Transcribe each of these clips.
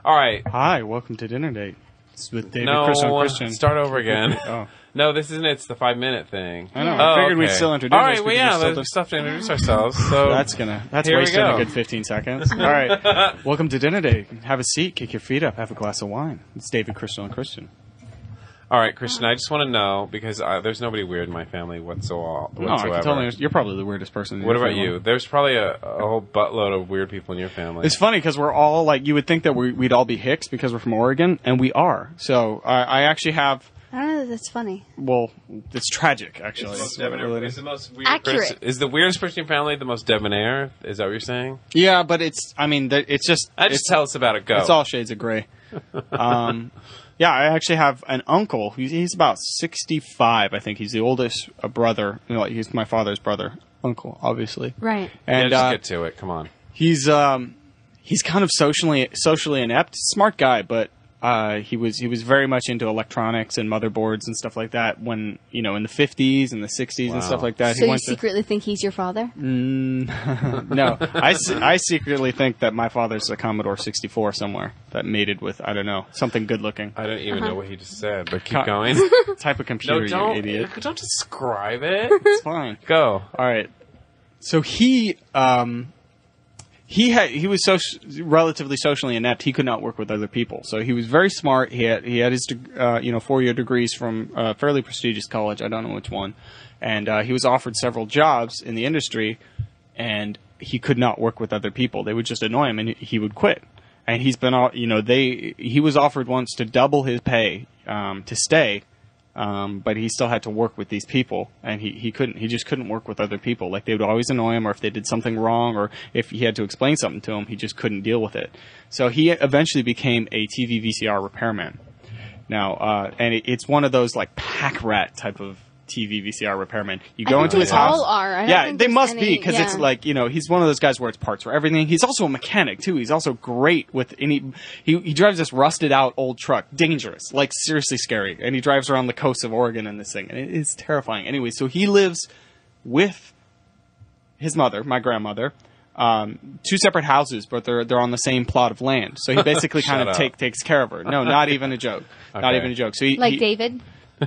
All right. Hi, welcome to Dinner Date. It's with David, Crystal, and Christian. Start over again. Oh. No, this isn't. It's the 5-minute thing. I know. I figured we'd still introduce. All right. Well, yeah. There's stuff to introduce ourselves. So that's wasting a good 15 seconds. All right. Welcome to Dinner Date. Have a seat. Kick your feet up. Have a glass of wine. It's David, Crystal, and Christian. All right, Christian. I just want to know because there's nobody weird in my family whatsoever. No, I can tell you're probably the weirdest person. What about you? There's probably a whole buttload of weird people in your family. It's funny because we're all like, you would think that we'd all be Hicks because we're from Oregon, and we are. So I actually have. I don't know that that's funny. Well, it's tragic, actually. It's the most weird accurate. Is the weirdest person in your family the most debonair? Is that what you're saying? Yeah, but it's just. Just tell us about it. Go. It's all shades of gray. Yeah, I actually have an uncle. He's about 65, I think. He's the oldest brother. He's my father's brother. Uncle, obviously. Right. And just get to it. Come on. He's kind of socially inept. Smart guy, but he was very much into electronics and motherboards and stuff like that when, in the 50s and the 60s and stuff like that. So you secretly think he's your father? No. I secretly think that my father's a Commodore 64 somewhere that mated with, I don't know, something good looking. I don't even know what he just said, but keep going. Type of computer, you idiot. Don't describe it. It's fine. Go. All right. So he was relatively socially inept. He could not work with other people. So he was very smart. He had his 4-year degrees from a fairly prestigious college. I don't know which one. And he was offered several jobs in the industry, and he could not work with other people. They would just annoy him, and he would quit. And he's been, he was offered once to double his pay to stay. But he still had to work with these people, and he just couldn't work with other people. Like, they would always annoy him, or if they did something wrong, or if he had to explain something to him, he just couldn't deal with it. So he eventually became a TV VCR repairman. Now, and it's one of those, like, pack rat type of TV VCR repairman. You go into his house. All are. Yeah, they must be, because it's like, he's one of those guys where it's parts for everything. He's also a mechanic, too. He's also great with he drives this rusted out old truck. Dangerous. Like, seriously scary. And he drives around the coast of Oregon in this thing. And it's terrifying. Anyway, so he lives with his mother, my grandmother, 2 separate houses, but they're on the same plot of land. So he basically kind of takes care of her. No, not even a joke. Okay. Not even a joke. So David?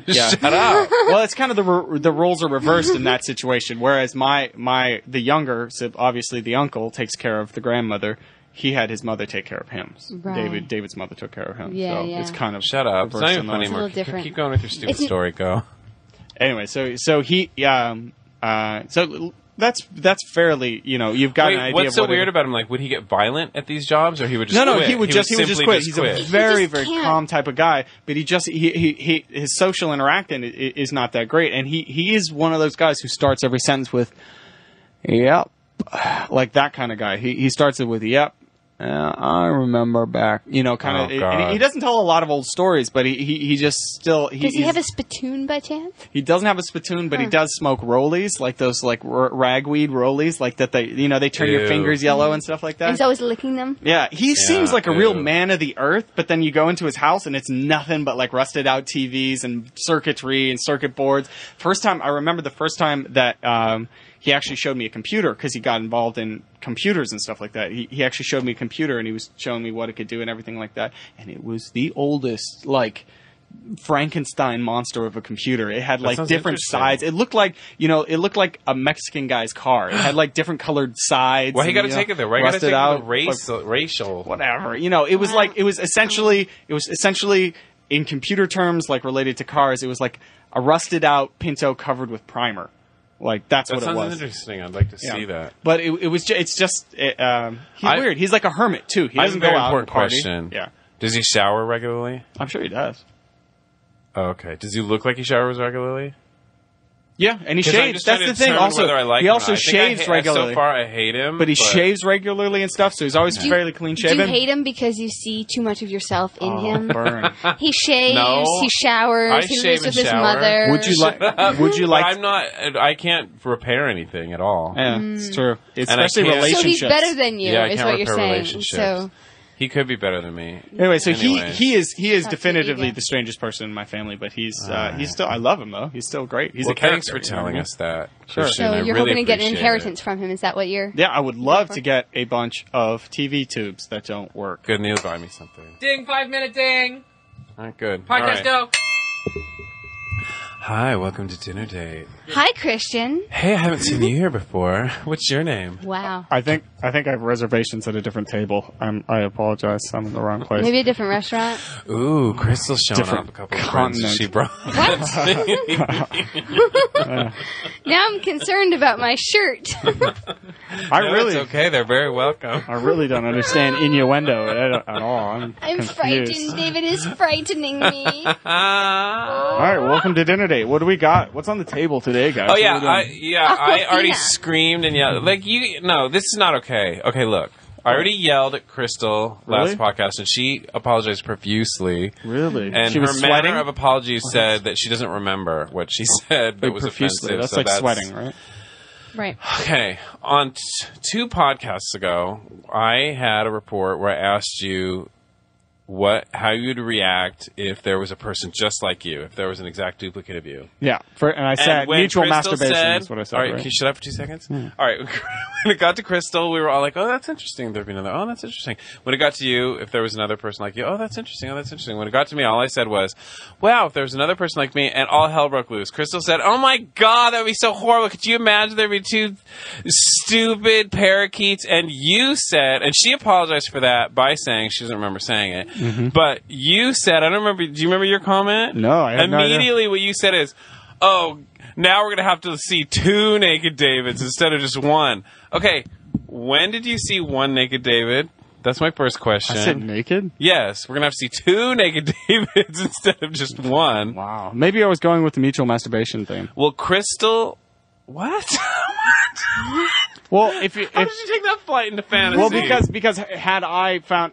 Yeah. Shut up. Well, it's kind of the roles are reversed in that situation. Whereas the younger, so obviously the uncle takes care of the grandmother. He had his mother take care of him. Right. David's mother took care of him. Yeah, so it's kind of shut up. It's not even funny, Mark. Keep going with your stupid story. Go. Anyway, so he so. That's fairly, you've got an idea. What's so weird about him? Like, would he get violent at these jobs, or he would just quit? No, he would just quit. He's a very calm type of guy, but his social interaction is not that great, and he is one of those guys who starts every sentence with, "Yep," like that kind of guy. He starts it with "Yep." I remember back, kind of. And he doesn't tell a lot of old stories, but he just still. Does he have a spittoon by chance? He doesn't have a spittoon, but he does smoke rollies, like those ragweed rollies, like that. They turn your fingers yellow and stuff like that. And he's always licking them. Yeah, he seems like a real man of the earth. But then you go into his house and it's nothing but like rusted out TVs and circuitry and circuit boards. I remember the first time that. He actually showed me a computer because he got involved in computers and stuff like that. He actually showed me a computer and he was showing me what it could do and everything like that. And it was the oldest, like, Frankenstein monster of a computer. It had like different sides. It looked like a Mexican guy's car. It had like different colored sides. Why you got to take it there? Why you got to take the racial? Whatever. It was essentially in computer terms, like related to cars. It was like a rusted out Pinto covered with primer. Like, that's what it was. That sounds interesting. I'd like to see that. But he's weird. He's like a hermit, too. He doesn't go out and party. Question. Yeah. Does he shower regularly? I'm sure he does. Oh, okay. Does he look like he showers regularly? Yeah, and he shaves. That's the thing. Also, he also shaves regularly. So far, I hate him. But he shaves regularly and stuff, so he's always fairly clean shaven. Do you hate him because you see too much of yourself in him? Burn. He shaves. No, he showers. He lives with his mother. Would you like? I'm not. I can't repair anything at all. Yeah, it's true. Especially relationships. So he's better than you. Yeah, I is can't what you're repair saying. relationships. So He could be better than me. Anyway, so Anyways. he is That's definitively ego. the strangest person in my family, but he's still, I love him though. He's still great. He's Well, a character. thanks for telling us that. Sure. Christian. So I you're really hoping to get an appreciate inheritance it. from him. Is that what you're... Yeah, I would love to get a bunch of TV tubes that don't work. Good, Neil, buy me something. Ding, 5-minute ding. All right, good. Podcast All right. go. Hi, welcome to Dinner Date. Hi, Christian. Hey, I haven't seen you here before. What's your name? Wow. I think I have reservations at a different table. I apologize. I'm in the wrong place. Maybe a different restaurant. Ooh, Crystal's showing Different up a couple of continent. friends she brought. Now I'm concerned about my shirt. I No, really, it's okay. They're very welcome. I really don't understand innuendo at all. I'm I'm confused. frightened. David is frightening me. All right, welcome to Dinner Date. What do we got? What's on the table today, guys? Oh What yeah, are we doing? I already Aquafina. screamed and yelled. Like you, no, this is not okay. Okay, look, I already yelled at Crystal last Really? podcast, and she apologized profusely. Really? And she her was sweating. manner of apology said that she doesn't remember what she said that Like, was profusely. offensive. That's so like sweating, right? Right. Okay, on 2 podcasts ago, I had a report where I asked you how you'd react if there was a person just like you, if there was an exact duplicate of you. Yeah. And I said when mutual Crystal masturbation said, is what I said. all right, right? can you shut up for 2 seconds? All right, when it got to Crystal, we were all like, oh, that's interesting. There'd be another, oh, that's interesting. When it got to you, if there was another person like you, oh, that's interesting, oh, that's interesting. When it got to me, all I said was, wow, if there was another person like me, and all hell broke loose. Crystal said, oh my God, that would be so horrible. Could you imagine there'd be 2 stupid parakeets? And you said, and she apologized for that by saying, she doesn't remember saying it, but you said, I don't remember, do you remember your comment? No, I have no idea. Immediately what you said is, oh, now we're going to have to see 2 naked Davids instead of just 1. Okay, when did you see 1 naked David? That's my first question. I said naked? Yes, we're going to have to see 2 naked Davids instead of just 1. Wow. Maybe I was going with the mutual masturbation thing. Well, Crystal... What? Well, if How did you take that flight into fantasy? well, because had I found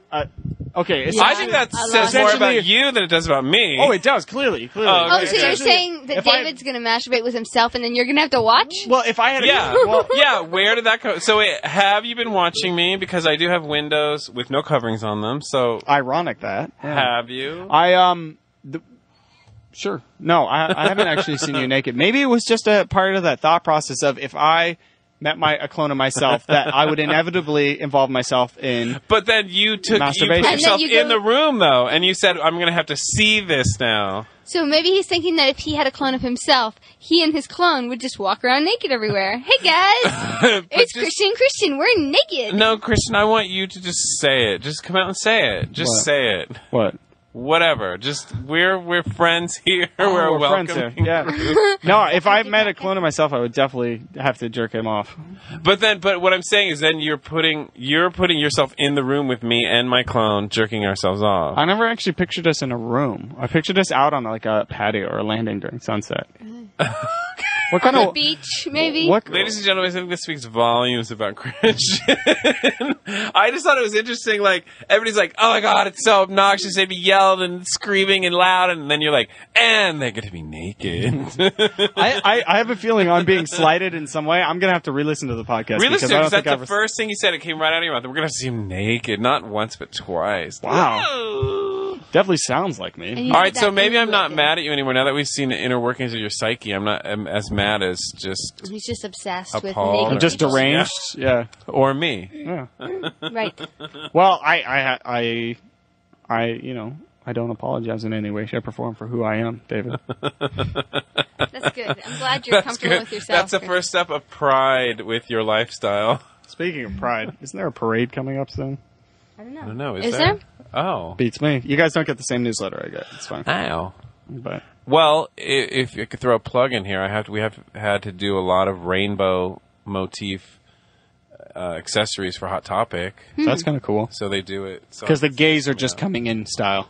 okay, Yeah. I think that I says love more it. about you than it does about me. oh, it does clearly. Oh, Oh, okay. so you're saying that If I- David's going to masturbate with himself and then you're going to have to watch? Well, if I had Yeah, well, yeah. Where did that come? So, wait, have you been watching me? Because I do have windows with no coverings on them. So, ironic that. Yeah. have you? Sure. No, I haven't actually seen you naked. Maybe it was just a part of that thought process of if I met a clone of myself, that I would inevitably involve myself in. But then you put Masturbation. And yourself then you in go- the room though, and you said, "I'm going to have to see this now." So maybe he's thinking that if he had a clone of himself, he and his clone would just walk around naked everywhere. Hey guys, it's Christian. We're naked. No, Christian, I want you to just say it. Just come out and say it. Just What? say it. What? Whatever. Just we're friends here. We're welcome. friends here. Yeah. No, if I met a clone of myself, I would definitely have to jerk him off. But what I'm saying is then you're putting yourself in the room with me and my clone jerking ourselves off. I never actually pictured us in a room. I pictured us out on like a patio or a landing during sunset. What kind On the of beach, maybe? what? Ladies and gentlemen, I think this speaks volumes about Christian. I just thought it was interesting. Like, everybody's like, oh my God, it's so obnoxious. They'd be yelled and screaming and loud. And then you're like, and they get to be naked. I have a feeling I'm being slighted in some way. I'm going to have to re-listen to the podcast. Really, because I don't because think that's I've the first thing you said. It came right out of your mouth. We're going to see him naked. Not once, but twice. Wow. Whoa. Definitely sounds like me. And you All did right, so that maybe I'm not inwardly. mad at you anymore. Now that we've seen the inner workings of your psyche, I'm not as mad as just... He's just obsessed with Appalled. naked I'm just people. deranged. Yeah. Or me. Yeah. Right. Well, I don't apologize in any way, shape, or form for who I am, David. That's good. I'm glad you're comfortable with yourself. That's the first step of pride with your lifestyle. Speaking of pride, isn't there a parade coming up soon? I don't know. I don't know. Is Is there? there? Oh. Beats me. You guys don't get the same newsletter I get. It's fine. Ow. But Well, if you could throw a plug in here, we have had to do a lot of rainbow motif accessories for Hot Topic. that's kind of cool. So they do it. So Because the gays are just coming in style.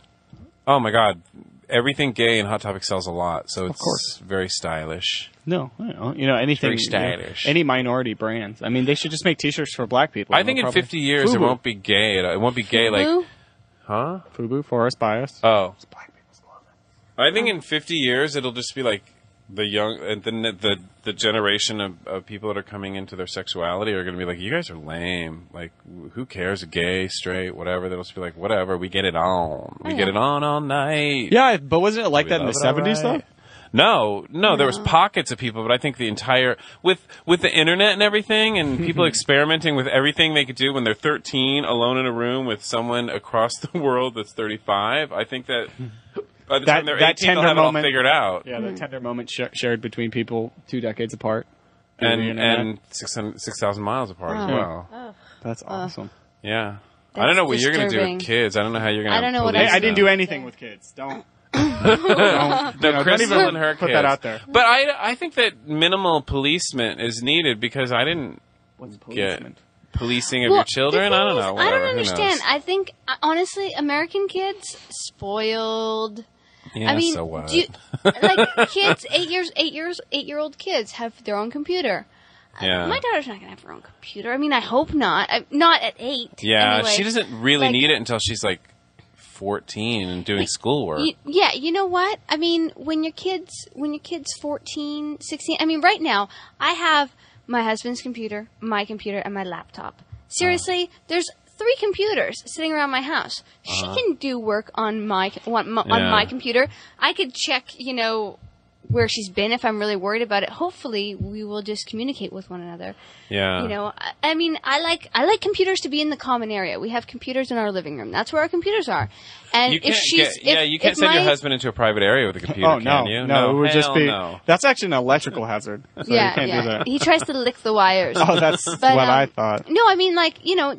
Oh my God. Everything gay in Hot Topic sells a lot. So it's course. very stylish. No, anything. Very stylish. Any minority brands. I mean, they should just make T-shirts for black people. I think in 50 years it Fubu. won't be gay. It won't be gay like... Boo? Huh? FUBU, Forest Bias. Oh. Black people's love it. I think in 50 years it'll just be like the young and then the generation of people that are coming into their sexuality are going to be like, you guys are lame. Like, who cares? Gay, straight, whatever. They'll just be like, whatever. We get it on. We get it on all night. Yeah, but wasn't it like that in the 70s though? No, there was pockets of people, but I think the entire with the internet and everything, and people experimenting with everything they could do when they're 13, alone in a room with someone across the world that's 35. I think that. By the time they're 18, they'll have it all figured out. Yeah, the tender moment shared between people 2 decades apart. And 6,000 miles apart as well. Oh. That's awesome. Yeah. That's I don't know what you're going to do disturbing. with kids. I don't know how you're going to I don't know what Hey, I didn't do Yeah. anything with kids. Don't. No, Crystal and her put kids. that out there. But I think that minimal policement is needed because I didn't get policing of your children. I don't know. I Whatever. don't Who understand. knows? I think, honestly, American kids, spoiled. Yeah, I mean, so what? like kids, 8-year-old kids have their own computer. Yeah. My daughter's not going to have her own computer. I mean, I hope not. Not at 8. Yeah, anyway. she doesn't really Like- need it until she's like 14 and doing schoolwork. Yeah, you know what? I mean, when your kid's 14, 16, I mean, right now, I have my husband's computer, my computer, and my laptop. Seriously, there's 3 computers sitting around my house. She can do work on my computer. I could check, where she's been if I'm really worried about it. Hopefully, we will just communicate with one another. Yeah. I mean, I like computers to be in the common area. We have computers in our living room. That's where our computers are. And You if can't she's you can't send your husband into a private area with a computer, Oh, no. can you? No, it would just hell be. no. That's actually an electrical hazard. So you can't do that. He tries to lick the wires. Oh, that's But, what I thought. No, I mean,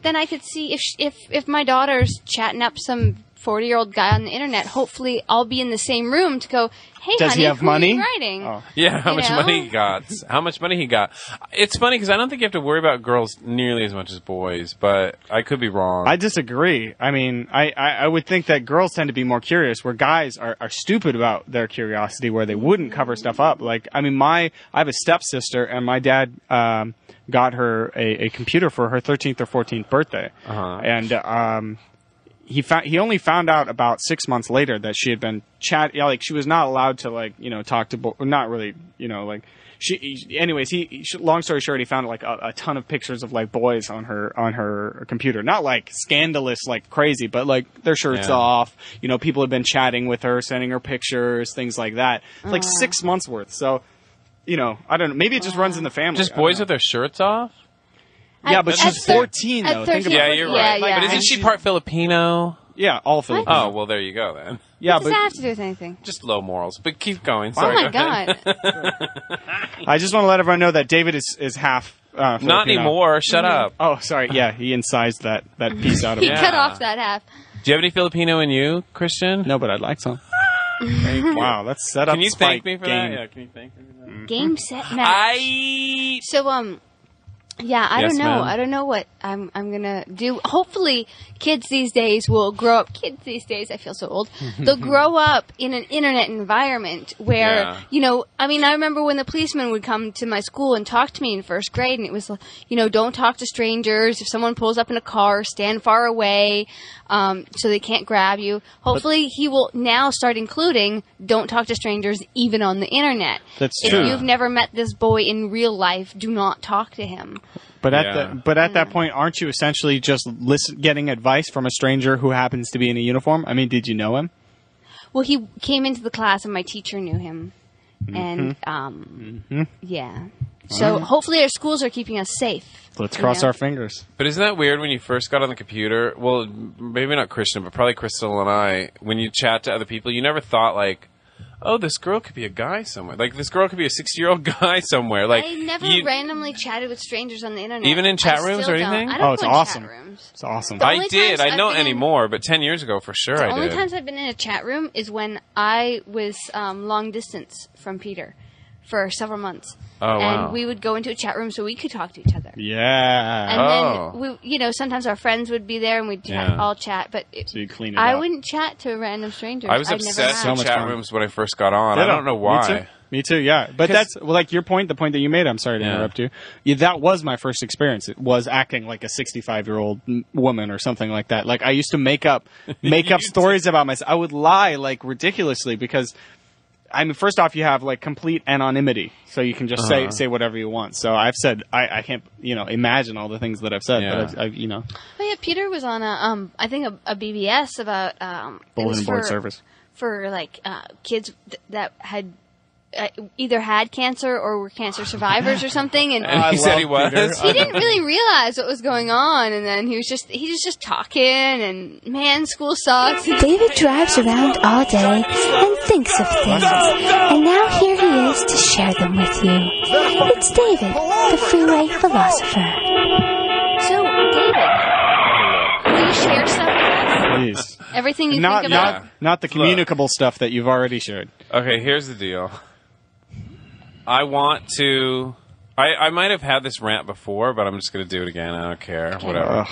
then I could see if my daughter's chatting up some 40-year-old guy on the internet, hopefully I'll be in the same room to go, hey, Does honey, he have who money? are you writing? Oh. Yeah, how You much know? money he got. How much money he got. It's funny because I don't think you have to worry about girls nearly as much as boys, but I could be wrong. I disagree. I mean, I would think that girls tend to be more curious, where guys are stupid about their curiosity, where they wouldn't cover stuff up. Like, I mean, I have a stepsister, and my dad got her a computer for her 13th or 14th birthday, and he only found out about 6 months later that she had been like she was not allowed to talk to not really long story short, he found like a ton of pictures of like boys on her computer, not like scandalous like crazy, but like their shirts off, people had been chatting with her, sending her pictures, things like that. It's like 6 months worth. So I don't know, maybe it just runs in the family. Just boys with their shirts off? Yeah, but she's 14 though. Think about Yeah, it. you're right. Yeah. But isn't she part Filipino? Yeah, all Filipino. Oh, well, there you go then. Yeah, What does but that have to do with anything? Just low morals. But keep going. Oh Sorry. my go ahead. god. I just want to let everyone know that David is half Filipino. Not anymore. Shut up. Oh, sorry. Yeah, he incised that piece out of He it. cut off that half. Do you have any Filipino in you, Christian? No, but I'd like some. Wow, that's set up. Can you Spike thank me for game. that? Yeah, can you thank me for that? Game, set, match. So, yeah, I Yes, don't know. ma'am. I don't know what I'm gonna do. Hopefully, kids these days will grow up. Kids these days, I feel so old. They'll grow up in an internet environment where, I mean, I remember when the policeman would come to my school and talk to me in first grade, and it was, don't talk to strangers. If someone pulls up in a car, stand far away, so they can't grab you. Hopefully, he will now start including don't talk to strangers even on the internet. That's If true. you've never met this boy in real life, do not talk to him. But Yeah. at that point, aren't you essentially just getting advice from a stranger who happens to be in a uniform? I mean, did you know him? Well, he came into the class and my teacher knew him. And, yeah. So hopefully our schools are keeping us safe. Let's cross our fingers. But isn't that weird when you first got on the computer? Well, maybe not Christian, but probably Crystal and I, when you chat to other people, you never thought like, oh, this girl could be a guy somewhere. Like, this girl could be a 60-year-old guy somewhere. Like, I never randomly chatted with strangers on the internet. Even in chat I rooms still or don't. anything? I don't Oh, it's go in awesome. Chat rooms. It's awesome. The I only did. times I I've don't been in- anymore, but 10 years ago, for sure, The I only did. times I've been in a chat room is when I was long distance from Peter for several months. Oh, wow. And we would go into a chat room so we could talk to each other. Yeah. And Oh. then we, sometimes our friends would be there and we'd chat, Yeah. all chat. But So you clean it I up. wouldn't chat to random strangers. I was I'd never obsessed have. with much chat fun. rooms when I first got on. I don't know why. Me too, yeah. But 'Cause- that's, well, like your point, the point that you made, I'm sorry to Yeah. interrupt you. Yeah, that was my first experience. It was acting like a 65-year-old woman or something like that. Like I used to make up stories about myself. I would lie like ridiculously because I mean, first off, you have like complete anonymity, so you can just say whatever you want. So I've said I can't imagine all the things that I've said, but I've Oh yeah, Peter was on I think a BBS about bulletin board service for like kids that had. Either had cancer or were cancer survivors or something, and he said he was. He didn't really realize what was going on, and then he was just talking, and man, school sucks. David drives around all day and thinks of things, and now here he is to share them with you. It's David, the freeway philosopher. So, David, will you share stuff with us? Please. Everything you think about? Not the communicable stuff that you've already shared. Okay, here's the deal. I want to... I might have had this rant before, but I'm just going to do it again. I don't care. Okay. Whatever.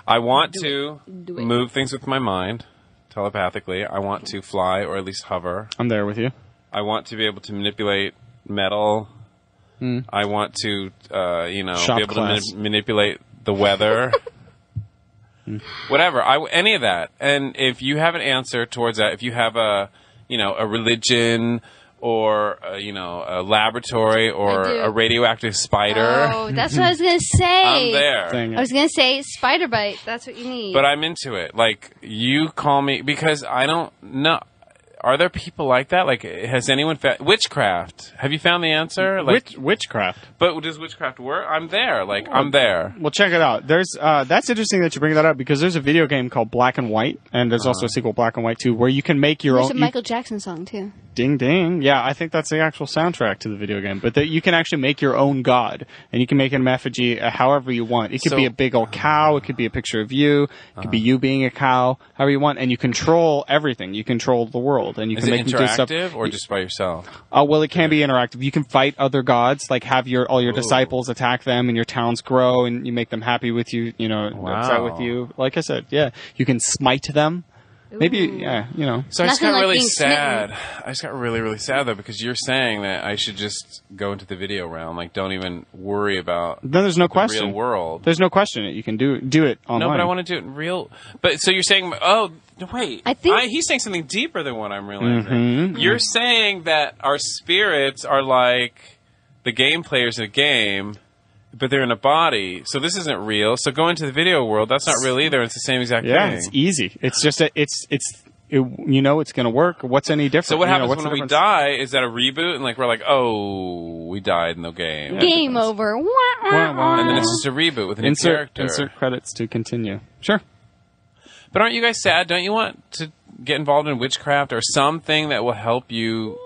I want to move things with my mind, telepathically. I want to fly, or at least hover. I'm there with you. I want to be able to manipulate metal. I want to, be able to manipulate the weather. Whatever. Any of that. And if you have an answer towards that, if you have a religion... or, a laboratory or a radioactive spider. Oh, that's what I was going to say. I'm there. I was going to say spider bite. That's what you need. But I'm into it. Like, you call me, because I don't know. Are there people like that? Like, has anyone found... Witchcraft. Have you found the answer? Like, witchcraft. But does witchcraft work? I'm there. Like, I'm there. Well, check it out. There's that's interesting that you bring that up, because there's a video game called Black and White, and there's also a sequel, Black and White 2, where you can make your own... There's a Michael Jackson song, too. Ding, ding. Yeah, I think that's the actual soundtrack to the video game. But you can actually make your own god, and you can make an effigy however you want. It could be a big old cow. It could be a picture of you. It could be you being a cow, however you want. And you control everything. You control the world. And you can make them do stuff. Interactive or just by yourself? Well, it can be interactive. You can fight other gods, like have all your disciples attack them, and your towns grow, and you make them happy with you, upset with you. Like I said, yeah. You can smite them. Maybe, So I just got like really being sad. I just got really, really sad, though, because you're saying that I should just go into the video realm. Like, don't even worry about then there's no question. Real world. There's no question. You can do it online. No, but I want to do it in real... But, so you're saying... Oh, wait. I think... he's saying something deeper than what I'm realizing. You're saying that our spirits are like the game players in a game... But they're in a body, so this isn't real. So go into the video world. That's not real either. It's the same exact thing. Yeah, it's easy. It's just it's going to work. What's any different? So what happens when we die? Is that a reboot? And like we're like, oh, we died in the game. Game over. And then it's just a reboot with a new character. Insert credits to continue. Sure. But aren't you guys sad? Don't you want to get involved in witchcraft or something that will help you?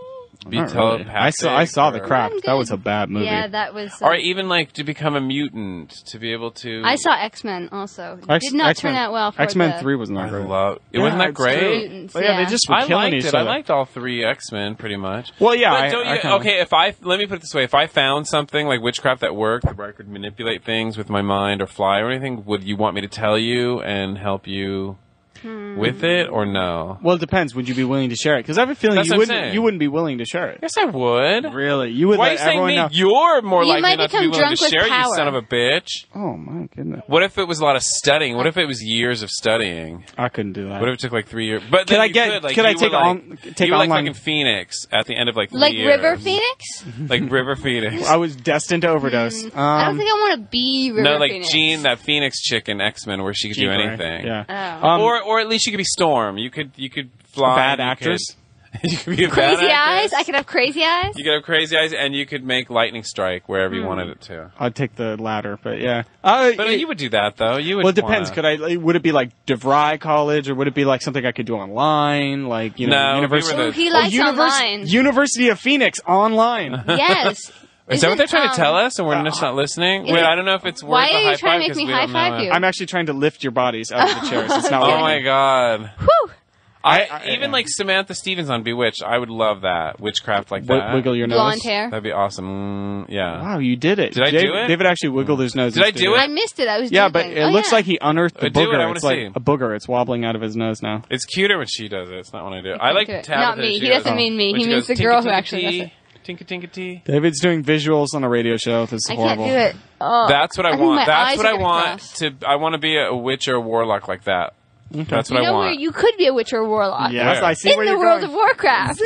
Be telepathic. Really. I saw The Craft. That was a bad movie. Yeah, that was... or even like to become a mutant, to be able to... I saw X-Men also. Did not turn out well for X-Men 3 was not great. It wasn't that great? Mutants, they just were killing each other. I liked all three X-Men pretty much. Well, yeah. But let me put it this way. If I found something like witchcraft that worked, where I could manipulate things with my mind or fly or anything, would you want me to tell you and help you... with it or no? Well, it depends. Would you be willing to share it? Because I have a feeling you wouldn't be willing to share it. Yes, I would. Really? You would Why let everyone know. You're more likely might not to be become willing to drunk share, with you power. son of a bitch. Oh, my goodness. What if it was a lot of studying? What if it was years of studying? I couldn't do that. What if it took like 3 years? But could I you take were online? like fucking Phoenix at the end of like 3 Like years. River Phoenix? Like River Phoenix. I was destined to overdose. I don't think I want to be River No, like Phoenix. Jean, that Phoenix chick in X-Men where she could do anything. Yeah. Oh. Or at least you could be Storm. You could fly. A bad actress. You could be a Crazy bad actress. eyes? I could have crazy eyes? You could have crazy eyes, and you could make lightning strike wherever you wanted it to. I'd take the latter, but yeah. But you would do that, though. You would. Well, it depends. Would it be like DeVry College, or would it be like something I could do online? Like, University. He likes online. University of Phoenix online. Yes. Is that what they're trying to tell us, and we're just not listening? Wait, I don't know if it's worth Why a are you high trying to five make me 'cause we don't high five know you? it. I'm actually trying to lift your bodies out of the chairs. It's not Oh working. my god. Whew. Even like Samantha Stevens on Bewitched, I would love that. Witchcraft like that. Wiggle your nose. Blonde hair. That'd be awesome. Yeah. Wow, you did it. Did I do it? David actually wiggled his nose. Did I do it? I missed it. I was Yeah, joking. but it looks like he unearthed the Do it. I booger. wanna It's like see. a booger. It's wobbling out of his nose now. It's cuter when she does it. It's not when I do it. I like do it. Tabitha. Not me. She He doesn't goes, mean me. when He she means goes, the girl who tinka, actually does tinka, it. Tinka tinka tea. David's doing visuals on a radio show. This is I horrible. can't do it. Oh, That's what I think want. my That's eyes what are I gonna want cross. to. I want to be a witch or a warlock like that. That's what I know want. where you could be a witch or a warlock? Yes, Where? I see In where the you're world going. of Warcraft.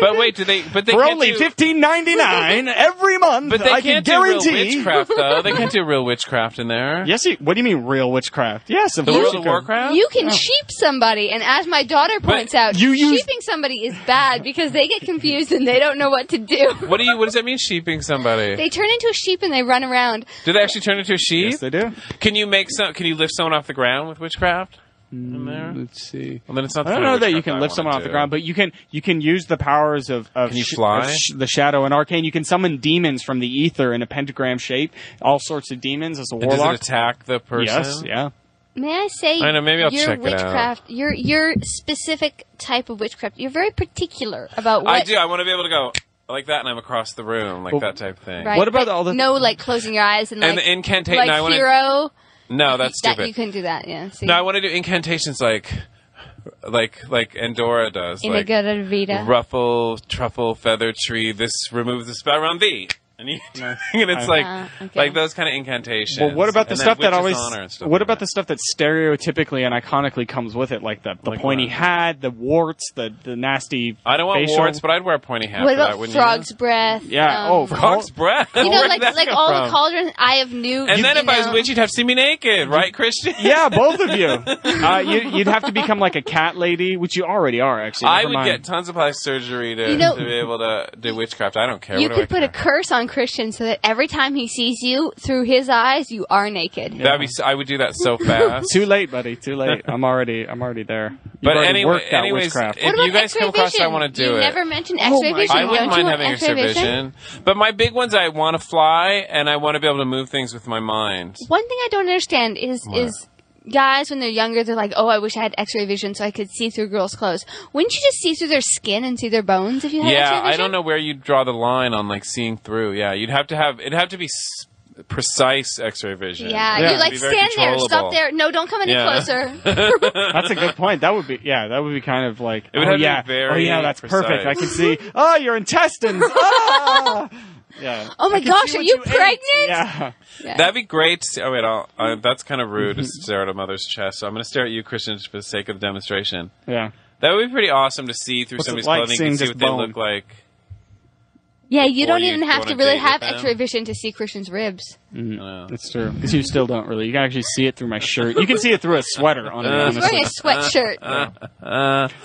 But wait, they For can't only do, $15.99 every month, But they I can can't do real guarantee. witchcraft, though. They can't do real witchcraft in there. Yes, what do you mean real witchcraft? Yes, of The course World you of could. Warcraft? You can sheep somebody, and as my daughter points out, you use- sheeping somebody is bad because they get confused and they don't know what to do. What does that mean, sheeping somebody? They turn into a sheep and they run around. Do they actually turn into a sheep? Yes, they do. Can you lift someone off the ground with witchcraft? In there? Let's see. Well, then it's not the I don't kind know of that you witchcraft can I lift wanna someone off the do. ground, but you can use the powers of Can you fly? the shadow and arcane. You can summon demons from the ether in a pentagram shape. All sorts of demons as a And does warlock. it attack the person? Yes, yeah. May I say, I know, maybe I'll your check it out. witchcraft, your specific type of witchcraft, you're very particular about what. I do. I want to be able to go like that, and I'm across the room, like Well, that type of thing. Right, What about but all the- no, like closing your eyes and And like the incantation. like no, I want to. hero. No, that's That stupid. you couldn't do that. Yeah. See? No, I want to do incantations like Andorra does. In like a good Vita. ruffle, truffle, feather tree. This removes the spell around thee. And, and it's okay. like those kind of incantations. Well, what about the And then stuff that witch's always? honor and stuff What like about that. the stuff that stereotypically and iconically comes with it, like the Like pointy what? hat, the warts, the nasty. I don't want facial. warts, but I'd wear a pointy hat What for that, about wouldn't frog's you? breath? Yeah. Frog's breath. You know, Where like did that come all from? the cauldrons. Eye of Newt. And then you if I was know. witch, you'd have to see me naked, right, Christian? Yeah, both of you. You'd have to become like a cat lady, which you already are, actually. I Never would mind. get tons of plastic surgery to, You know- to be able to do witchcraft. I don't care. You What do could I put a care? curse on Christian so that every time he sees you through his eyes, you are naked. That'd be. I would do that so fast. Too late, buddy. Too late. I'm already there. You've But already anyway, worked out anyways, witchcraft. if What about you guys come X-ray across it, I vision? want to do you it. never mentioned Oh X-ray my vision. I Don't wouldn't you mind want having X-ray vision, but my big ones, I want to fly and I want to be able to move things with my mind. One thing I don't understand is guys when they're younger, they're like, "Oh, I wish I had X-ray vision so I could see through girls' clothes." Wouldn't you just see through their skin and see their bones if you had Yeah, X-ray vision? I don't know where you draw the line on like seeing through. Yeah, it'd have to be precise X-ray vision. Yeah, Yeah. you like It'd be very stand there, controllable. stop there. No, don't come any Yeah. closer. That's a good point. That would be kind of like, It would oh have to be yeah, very that's perfect. precise. I can see. Oh, your intestines. Ah! Yeah. Oh my I can gosh, see are what you ate. pregnant? Yeah. Yeah. That'd be great. To see. Oh wait, that's kind of rude to stare at a mother's chest. So I'm going to stare at you, Christian, just for the sake of the demonstration. Yeah. That would be pretty awesome to see through What's it somebody's like clothing seeing and see just what they bone? look like. Yeah, you Or don't you even go have on to a really date with have them. X-ray vision to see Christian's ribs. That's true. Because you still don't really. You can actually see it through my shirt. You can see it through a sweater. He's Honestly. wearing a sweatshirt.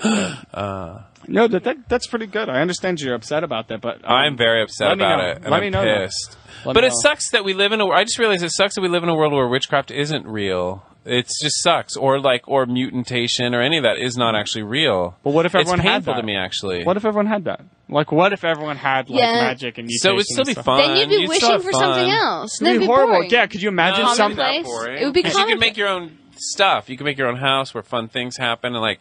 No, that's pretty good. I understand you're upset about that, but I'm very upset let me about know. it, and Let I'm me know that. pissed. Let But me it know. sucks that we live in a. I just realized it sucks that we live in a world where witchcraft isn't real. It just sucks, or mutation, or any of that is not actually real. But what if everyone it's had painful that? to me, actually. What if everyone had that? Like, what if everyone had like Yeah. magic and So it would mutation still and be stuff? fun. Then you'd be You'd still wishing have for fun. something else. It'd That'd be be horrible. boring. Yeah, could you imagine No, some? not Commonplace. boring. It would be 'Cause you can commonplace. make your own stuff. You can make your own house where fun things happen, and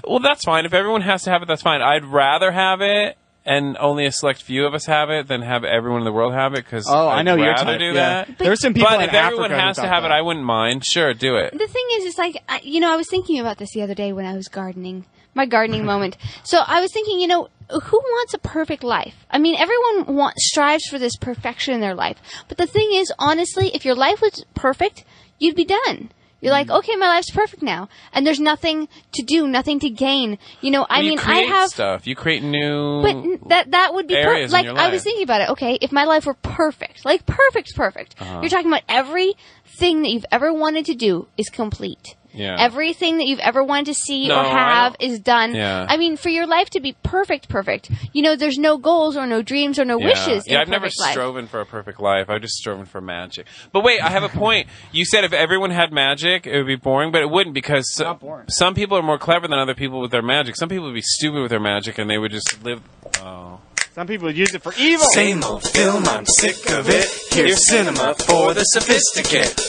well, that's fine. If everyone has to have it, that's fine. I'd rather have it, and only a select few of us have it, than have everyone in the world have it. Because I know I'd your rather type. do Yeah. that. There's some people But in if everyone Africa has who to got have it, that. I wouldn't mind. Sure, do it. The thing is, it's like, I was thinking about this the other day when I was gardening. My gardening moment. So I was thinking, who wants a perfect life? I mean, everyone strives for this perfection in their life. But the thing is, honestly, if your life was perfect, you'd be done. You're like, okay, my life's perfect now. And there's nothing to do, nothing to gain. You I create have stuff. You create new. But that would be areas in like your I life. was thinking about it. Okay, if my life were perfect, like perfect, you're talking about everything that you've ever wanted to do is complete. Yeah. Everything that you've ever wanted to see No, or I have don't- is done. Yeah. I mean, for your life to be perfect, there's no goals or no dreams or no wishes. Yeah, in I've never perfect life. striven for a perfect life. I've just striven for magic. But wait, I have a point. You said if everyone had magic, it would be boring, but it wouldn't because Not boring. some people are more clever than other people with their magic. Some people would be stupid with their magic and they would just live. Oh. Some people would use it for evil. Same old film, I'm sick of it. Here's cinema for the sophisticate.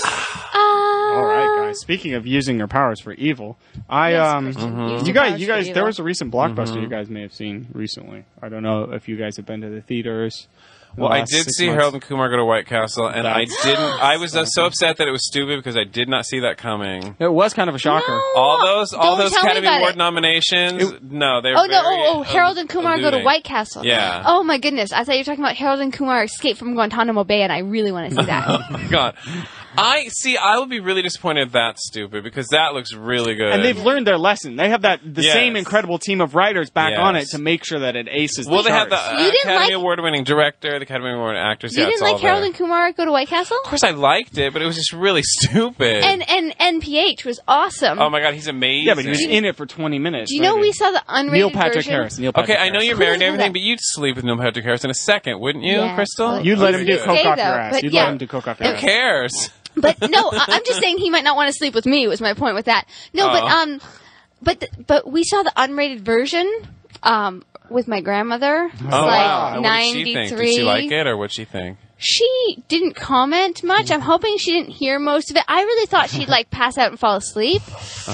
All right, guys. Speaking of using your powers for evil, Yes, Christian, use you your guys, powers for there evil. was a recent blockbuster you guys may have seen recently. I don't know if you guys have been to the theaters. in the Well, I last did 6 see months. Harold and Kumar go to White Castle, and I That's- didn't. I was so upset that it was stupid because I did not see that coming. It was kind of a shocker. No. All those Don't tell me Academy about Award it. nominations. No, they're Oh, no. very Oh, Harold and Kumar go to alluding. White Castle. Yeah. Oh, my goodness. I thought you were talking about Harold and Kumar escape from Guantanamo Bay, and I really want to see that. Oh my god. I would be really disappointed if that's stupid because that looks really good. And they've learned their lesson. They have the same incredible team of writers back on it to make sure that it aces the charts. They had the Academy Award-winning director, the Academy Award-winning actress. You didn't like Harold and Kumar Go to White Castle? Of course I liked it, but it was just really stupid. And NPH was awesome. Oh my god, he's amazing. Yeah, but he was in it for 20 minutes. Do you know we saw the unrated Neil Patrick version? Harris. Okay, I know you're married and everything, but you'd sleep with Neil Patrick Harris in a second, wouldn't you, Crystal? You'd let him do coke off your ass. You'd let him do coke off your ass. Who cares? But no, I'm just saying he might not want to sleep with me. Was my point with that? No, but we saw the unrated version with my grandmother. Wow. 93. What did she think? Did she like it, or what'd she think? She didn't comment much. I'm hoping she didn't hear most of it. I really thought she'd pass out and fall asleep.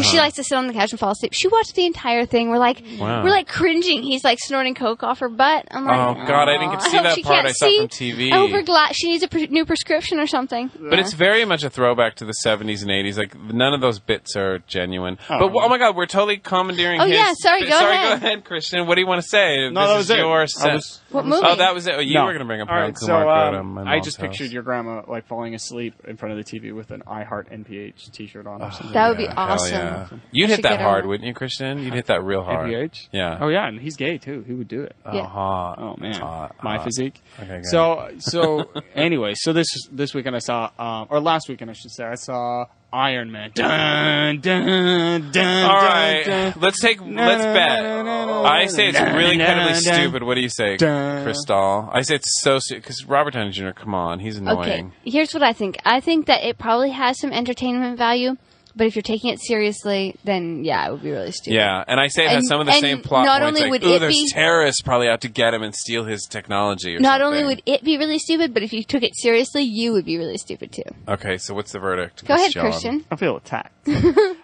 She likes to sit on the couch and fall asleep. She watched the entire thing. We're cringing. He's snorting coke off her butt. I'm like, oh god, I didn't get to see that part. I saw from TV. Over glass. She needs a new prescription or something. But it's very much a throwback to the 70s and 80s. None of those bits are genuine. But oh my god, we're totally commandeering. Oh yeah, sorry. Go ahead, Christian. What do you want to say? No, that was it. What movie? Oh, that was it. Oh, you were going to bring up Harold and Kumar. I just pictured your grandma falling asleep in front of the TV with an I Heart NPH t-shirt on or something. That would be awesome. Yeah. You'd hit that hard, wouldn't you, Christian? You'd hit that real hard. NPH? Yeah. Oh yeah, and he's gay too. He would do it. Oh, hot. Oh man, hot. My physique. Okay, so anyway, so this weekend I saw, or last weekend I should say, I saw Iron Man. Dun, dun, dun, all right, dun, let's bet. I say it's really incredibly stupid. What do you say, Crystal? I say it's so stupid because Robert Downey Jr. Come on, he's annoying. Okay, here's what I think. I think that it probably has some entertainment value. But if you're taking it seriously, then yeah, it would be really stupid. Yeah, and I say it has some of the same plot not points. Only would it there's be, terrorists probably out to get him and steal his technology. Or not something. only would it be really stupid, but if you took it seriously, you would be really stupid too. Okay, so what's the verdict? Go ahead, Christian. I feel attacked.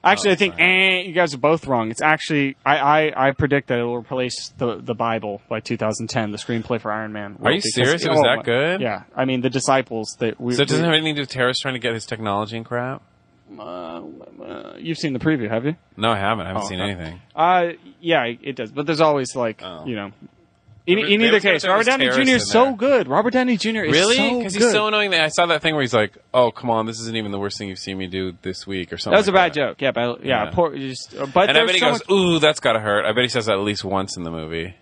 Actually, I think you guys are both wrong. It's actually I predict that it will replace the Bible by 2010. The screenplay for Iron Man. Are you serious? It was that good? Yeah, I mean the disciples that we. So it doesn't have anything to do with terrorists trying to get his technology and crap. You've seen the preview, have you? No, I haven't. I haven't seen anything. Yeah, it does. But there's always in either case, Robert Downey Jr. is so good. Robert Downey Jr. is really? so good. Because he's so annoying. I saw that thing where he's like, "Oh, come on, this isn't even the worst thing you've seen me do this week," or something. That was a bad joke. Yeah, but but and I bet he goes, "Ooh, that's gotta hurt." I bet he says that at least once in the movie.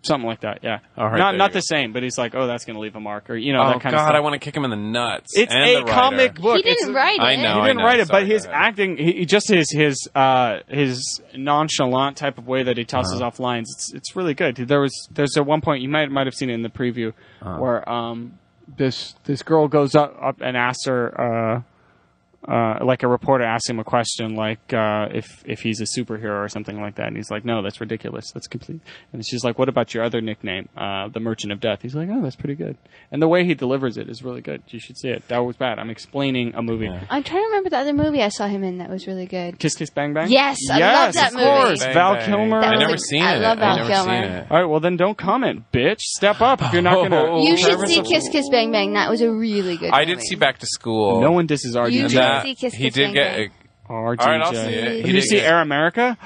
Something like that, yeah. All right, not the same, but he's like, "Oh, that's going to leave a mark," or that kind of stuff. I want to kick him in the nuts. It's a comic book. He didn't write it. I know. He didn't write it, but his acting, his nonchalant type of way that he tosses off lines, it's really good. There's at one point you might have seen it in the preview where this girl goes up and asks her. Like a reporter asks him a question, like if he's a superhero or something like that, and he's like, "No, that's ridiculous. That's complete." And she's like, "What about your other nickname, the Merchant of Death?" He's like, "Oh, that's pretty good." And the way he delivers it is really good. You should see it. That was bad. I'm explaining a movie. Yeah. I'm trying to remember the other movie I saw him in that was really good. Kiss Kiss Bang Bang. Yes, I love that movie. Of course, Bang, Val Bang. Kilmer. I never seen it. I love Val Kilmer. All right, well then don't comment, bitch. Step up if you're not gonna. You should see Kiss Kiss Bang Bang. That was a really good. I did see Back to School. No one disses RDJ. You should see Kiss Kiss He did Bang Bang. get. RDJ. All right, I'll see it. Did you see Air America?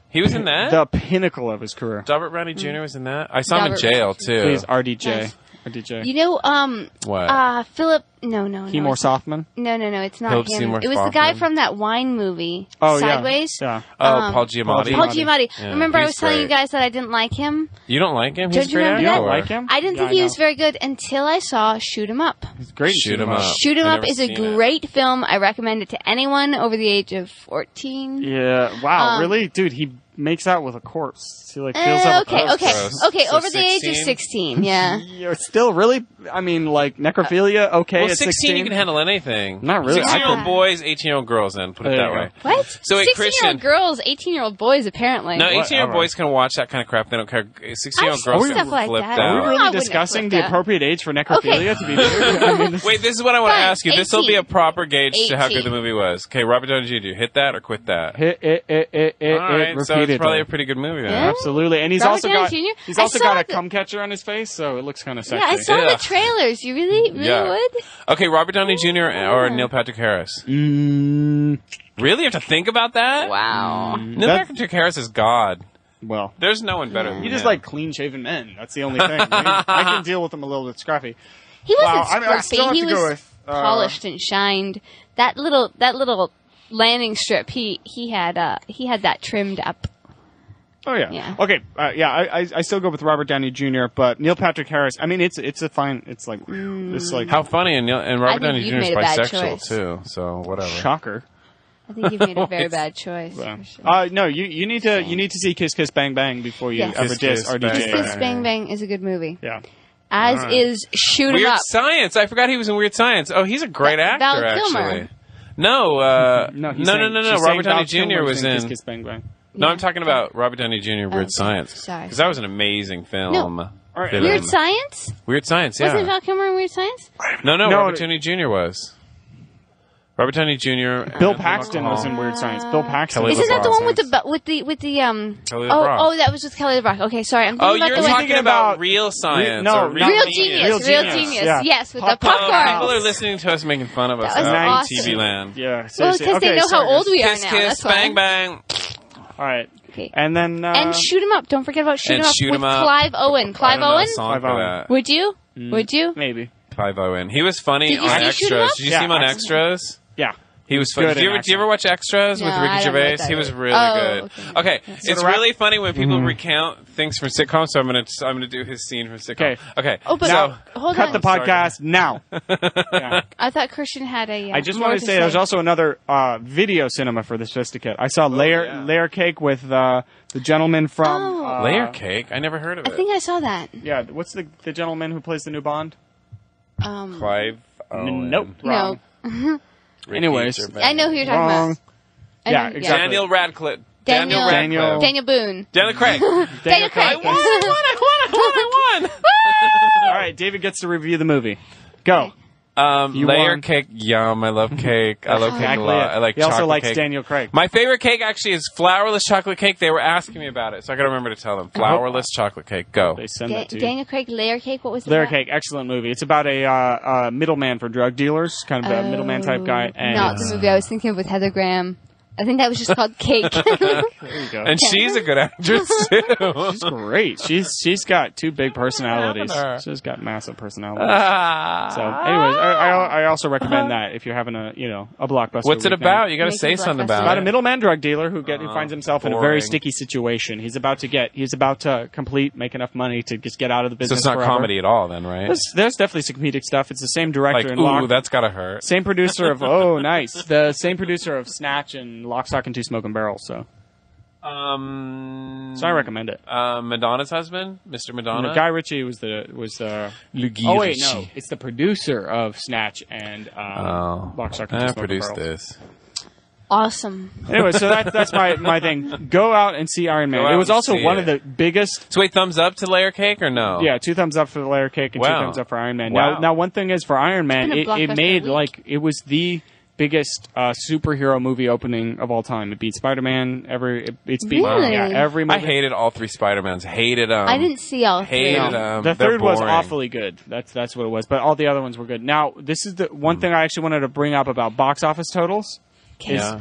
He was in that? The pinnacle of his career. Robert Downey Jr. was in that? I saw him in jail, too. Please, RDJ. Nice. RDJ. You know, what? Philip. No. Seymour Softman? No, it's not Philip him. Seymour It was the guy from that wine movie, Sideways. Yeah. Paul Giamatti. Paul Giamatti. Yeah, Remember, I was he's telling you great. guys that I didn't like him. You don't like him? Don't He's you great. remember You that? don't like him? I didn't think he was very good until I saw Shoot 'Em Up. He's great. Shoot 'Em Up. Shoot 'Em I Up never is a seen it. great film. I recommend it to anyone over the age of 14. Yeah. Wow. Really, dude? He makes out with a corpse. He feels up. Okay. So Over the age of 16. Yeah. You're still really. I mean, like necrophilia. Okay. Well, at 16 you can handle anything. Not really. 16-year-old boys, 18-year-old girls, then put it that way. What? So 16-year-old girls, 18-year-old boys, apparently. No, 18-year-old boys can watch that kind of crap. They don't care. 16-year-old I've girls seen can stuff like flip that. Are we out. I really wouldn't discussing flip the that. appropriate age for necrophilia to be? I mean, Wait, this is what I want to Fine, ask you. This will be a 18. proper gauge to how good 18. the movie was. Okay, Robert Downey Jr., hit that or quit that? Hit All right, so repeatedly. it's probably a pretty good movie then. Yeah. Absolutely, and he's Robert also Downey got Jr.? he's I also saw got a the- cum catcher on his face, so it looks kind of sexy. Yeah, I saw Yeah. the trailers. You really would? Okay, Robert Downey Jr. or Neil Patrick Harris? Really? You have to think about that? Wow. Neil Patrick Harris is God. Well, There's no one better than you him. just like clean-shaven men. That's the only thing. I can deal with them a little bit scruffy. He wasn't Wow, I still scruffy. have He to was go with polished and shined. That little landing strip, he had that trimmed up. Oh yeah. Yeah. Okay. I still go with Robert Downey Jr. But Neil Patrick Harris. I mean, it's a fine. It's like How funny, and Robert Downey you've Jr. is made a bad bisexual choice. too. So whatever. shocker. I think you've made a very bad choice. No, you need to see Kiss Kiss Bang Bang before you Yes. ever Kiss, diss Kiss, RDJ. Bang Kiss Kiss Bang Bang is a good movie. Yeah. As is Shoot 'Em Weird Up. Science. I forgot he was in Weird Science. Oh, he's a great Val actor, Kilmer. actually. No, He's saying- she's saying Robert Downey Val Jr. Kilmer's was in. Kiss Kiss Bang Bang. No, I'm talking about Robert Downey Jr. Weird Okay. Science. Sorry. Because that was an amazing film. No. right. Weird Science? Weird Science, yeah. Wasn't Val Kilmer in Weird Science? No, No, Robert Downey Jr. was. Robert Downey Jr. Bill Paxton was in Weird Science. Bill Paxton. Kelly Isn't that the LeBron. one with the Kelly LeBron. Oh, that was with Kelly LeBron. Okay, sorry. I'm Oh, thinking you're about the talking one. about Real Science. no, or not Real Genius. Genius. Yeah. Yes, with the Popcorn. popcorn. People are listening to us making fun of us That was out awesome. in TV land. Yeah. Well, seriously. because they Okay, know how sorry, old we are Kiss, now. kiss, That's why. bang, bang. All right. Okay. And then And Shoot 'Em Up. Don't forget about Shoot 'Em And Up Shoot with 'Em Up. Clive Owen. I Clive don't know a Owen? song Clive for Owen. that. Would you? Would you? maybe. Clive Owen. He was funny Did you on see Shoot 'Em Extras. Up? Did you Yeah, see him on excellent. Extras? Yeah. He was funny. good Did you, in do you ever watch Extras with No, Ricky I don't Gervais? like that He was either. really Oh, good. okay. Okay, it's wrap- really funny when people recount things from sitcoms. So I'm gonna do his scene from sitcom. Okay. Oh, but so hold Cut on. the podcast now. Yeah. I thought Christian had a. I just more wanted to say there's say. also another video cinema for the Sophisticate. I saw Layer Cake with the gentleman from Oh. Layer Cake. I never heard of I it. think I saw that. Yeah, what's the gentleman who plays the new Bond? Clive. Owen. Nope. No. Wrong. Ricky Anyways. Gervais. I know who you're talking Wrong. about. I Yeah, know- exactly. Daniel Radcliffe. Daniel- Radcliffe. Daniel Boone. Daniel Craig. Daniel Craig. I won. All right, David gets to review the movie. Go. You Layer won. Cake. Yum. I love cake. I love cake a Exactly lot. it. I like He also chocolate likes cake. Daniel Craig. My favorite cake actually is flourless chocolate cake. They were asking me about it, so I got to remember to tell them. Flourless chocolate cake. Go. They send that to you. Daniel Craig, Layer Cake. What was it? Layer about? Cake, excellent movie. It's about a middleman for drug dealers, kind of a middleman type guy. And Not the movie I was thinking of with Heather Graham. I think that was just called Cake. there you go. And she's a good actress too. She's great. She's got two big personalities. happened to her? She's got massive personalities. Ah. So, anyways, I also recommend that if you're having a blockbuster. What's it weekend. about? You got to Make say it something blockbuster. about About a it. middleman drug dealer who finds himself in a very boring. sticky situation. He's about to make enough money to just get out of the So business. it's not forever. comedy at all, then, right? There's definitely some comedic stuff. It's the same director Like, and ooh, that's gotta hurt. same producer of the same producer of Snatch and Lock, Stock, and Two Smoking Barrels. So I recommend it. Madonna's husband, Mr. Madonna. Guy Ritchie was oh wait, no, it's the producer of Snatch and Lock, Stock, and Two I Smoking produced Barrels. this. Awesome. Anyway, so that's my thing. Go out and see Iron Go Man. out It was and also see one it. of the biggest. So wait, thumbs up to Layer Cake or no? Yeah, 2 thumbs up for the Layer Cake and 2 Wow. thumbs up for Iron Man. Wow. Now one thing is for Iron Man, It's been a it blockbuster made week. it was the biggest superhero movie opening of all time. It beat Spider-Man. It's beat Really? every movie. I hated all 3 Spider-Mans. Hated them. I didn't see all three. Hated No. them. The They're third was boring. awfully good. That's what it was. But all the other ones were good. Now, this is the one thing I actually wanted to bring up about box office totals. Yeah.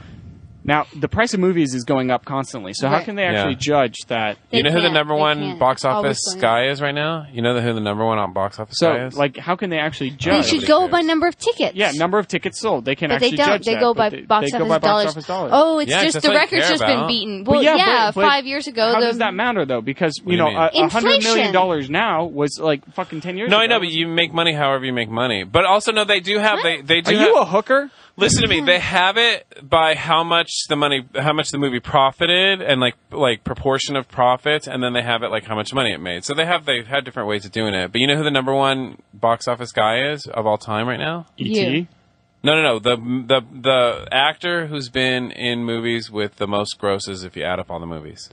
Now, the price of movies is going up constantly. So how Right. can they actually Yeah. judge that? They You know who the can't. number They 1 can't. box Always office going guy is right now? You know who the number 1 on box office So, guy is? like, how can they actually They judge? should Nobody go cares. by number of tickets. Yeah, number of tickets sold. They can But they actually don't. judge They that. go by but box they go office by box dollars. office dollars. Oh, it's Yeah, just that's the what I record's care just been about. beaten. But Well, but 5 years ago. How the, does that matter though? Because do you mean? $100 million Inflation. now was like fucking 10 years no, ago. I know, but you make money however you make money. But also, no, they do have. What? They Are do. you have, a hooker? Listen to me. They have it by how much the movie profited, and like proportion of profits, and then they have it like how much money it made. So they've had different ways of doing it. But you know who the number 1 box office guy is of all time right now? E.T. No. The actor who's been in movies with the most grosses if you add up all the movies.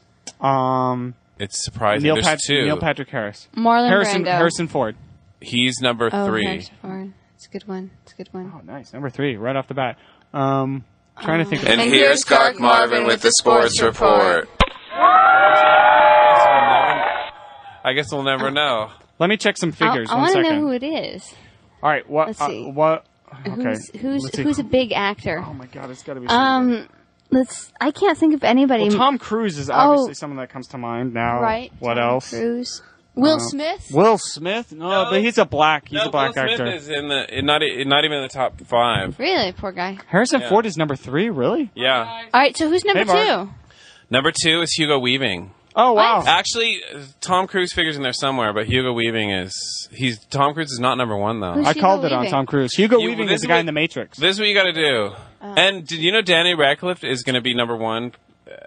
It's surprising. There's 2. Neil Patrick Harris. Marlon Brando. Harrison Ford. He's number 3. Harrison Ford. It's a good one. It's a good one. Oh, nice. Number 3, right off the bat. Trying to think of And here's Garth Marvin with the sports report. I guess we'll never know. Let me check some figures. I One want to second. know who it is. All right. What? Let's see. What? Okay. Let's see. Who's a big actor? Oh my God! It's got to be. I can't think of anybody. Well, Tom Cruise is obviously someone that comes to mind now. Right. What Tom else? Cruise. Will Smith? Will Smith? No, but he's a black. He's a black Will actor. Smith is in the not even in the top 5. Really? Poor guy. Harrison Ford is number 3. Really? Yeah. All right, so who's number Hey, Mark. 2? Number 2 is Hugo Weaving. Oh wow. Actually, Tom Cruise figures in there somewhere, but Hugo Weaving Tom Cruise is not number 1 though. Who's I called Hugo it on Weaving? Tom Cruise. Hugo You- Weaving this is the is guy what- in The Matrix. This is what you got to do. And did you know Danny Radcliffe is going to be number 1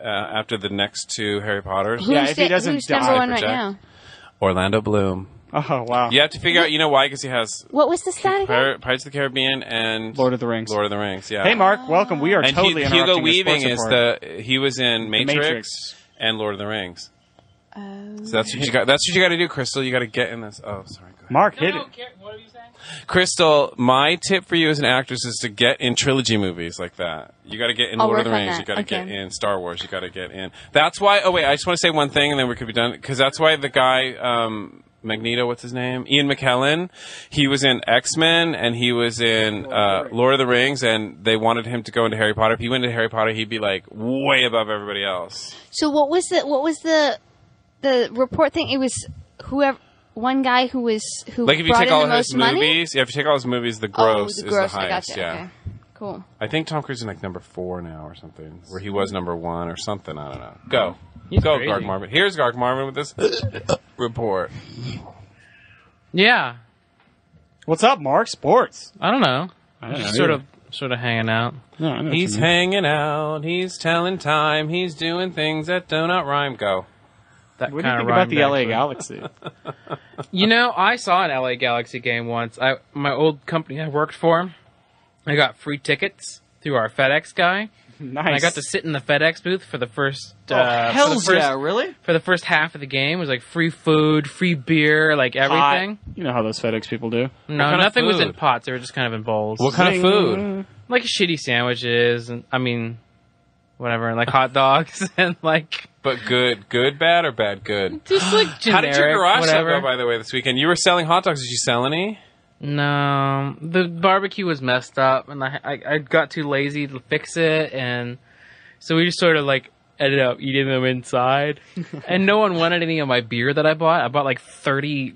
after the next 2 Harry Potters? Yeah, if he doesn't who's die, number 1 right project. now? Orlando Bloom. Oh wow. You have to figure out, you know why? Because he has What was the stat again? Pirates of the Caribbean and Lord of the Rings. Lord of the Rings, yeah. Hey Mark, welcome. We are And totally Hugo interrupting the Weaving sports is report. he was in Matrix, Matrix. and Lord of the Rings. So that's what you got. That's what you got to do, Crystal. You got to get in this. Oh, sorry. Go ahead. Mark, hit it. What are you saying? Crystal, my tip for you as an actress is to get in trilogy movies like that. You got to get in I'll Lord of the work on Rings. that. You got to Okay. get in Star Wars. You got to get in. That's why. Oh wait, I just want to say one thing, and then we could be done. Because that's why the guy Magneto, what's his name? Ian McKellen. He was in X-Men, and he was in Lord of the Rings, and they wanted him to go into Harry Potter. If he went into Harry Potter, he'd be like way above everybody else. So what was the report thing? It was whoever one guy who Like if you brought take in all the his most money. movies, if you take all his movies, the gross the is gross. the I highest. gotcha. Yeah. Okay. Cool. I think Tom Cruise is like number 4 now or something, where he was number 1 or something. I don't know. Go. He's Go, crazy. Garg Marvin. Here's Garg Marvin with this report. Yeah. What's up, Mark? Sports. I don't know. I don't Just know sort of hanging out. No, I know what He's you mean. hanging out. He's telling time. He's doing things that do not rhyme. Go. That What do you kind think of about the LA actually. Galaxy? You know, I saw an LA Galaxy game once. My old company I worked for, I got free tickets through our FedEx guy. Nice. And I got to sit in the FedEx booth for the first really? for the first half of the game. It was like free food, free beer, like everything. You know how those FedEx people do. No, kind of nothing was in food? pots. They were just kind of in bowls. What kind of food? Like shitty sandwiches and whatever, and like hot dogs and like But good, bad, or bad, good? just like generic. How did your garage sale whatever. go, by the way, this weekend? You were selling hot dogs. Did you sell any? No, the barbecue was messed up, and I got too lazy to fix it, and so we just sort of like ended up eating them inside. And no one wanted any of my beer that I bought. I bought like 30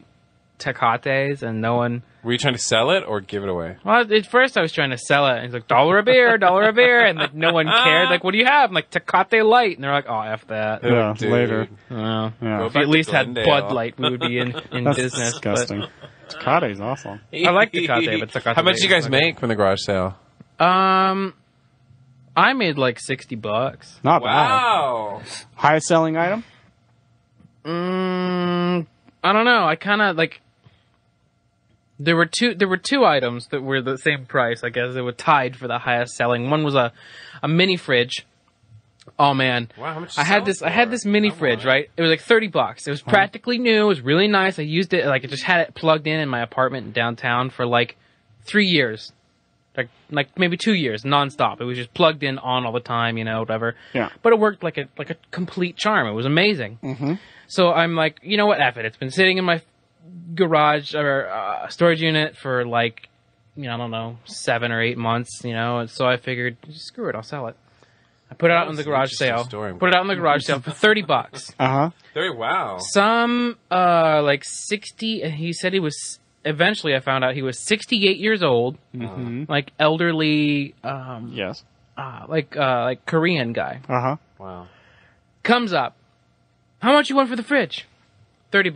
Tecates, and no one. Were you trying to sell it or give it away? Well, at first I was trying to sell it, and he's like, $1 a beer, $1 a beer, and like no one cared. Like, what do you have? I'm like, Tecate Light, and they're like, oh, F that. Yeah, Dude. later. Well, Yeah. if we at least had Glendale. Bud Light, we would be in That's business. disgusting. Tecate is awesome. I like Tecate, but Tecate How much did you is guys like- make from the garage sale? I made like $60. Not bad. Wow. Highest selling item? I don't know. I kind of like. There were two items that were the same price. I guess they were tied for the highest selling. One was a mini fridge. Oh man! Wow, how much I had this mini fridge, right? It was like $30. It was practically new. It was really nice. I used it like I just had it plugged in my apartment in downtown for like 3 years, like maybe 2 years nonstop. It was just plugged in on all the time, whatever. Yeah. But it worked like a complete charm. It was amazing. Mm-hmm. So I'm like, you know what? F it. It's been sitting in my garage or storage unit for like, I don't know, 7 or 8 months. And so I figured, screw it, I'll sell it. I put it out on the garage sale. story. Put it out on the garage sale for $30. Uh-huh. Wow. Some like 60. And he said he was. Eventually, I found out he was 68 years old, like elderly, Yes. like Korean guy. Uh-huh. Wow. Comes up. How much you want for the fridge? $30.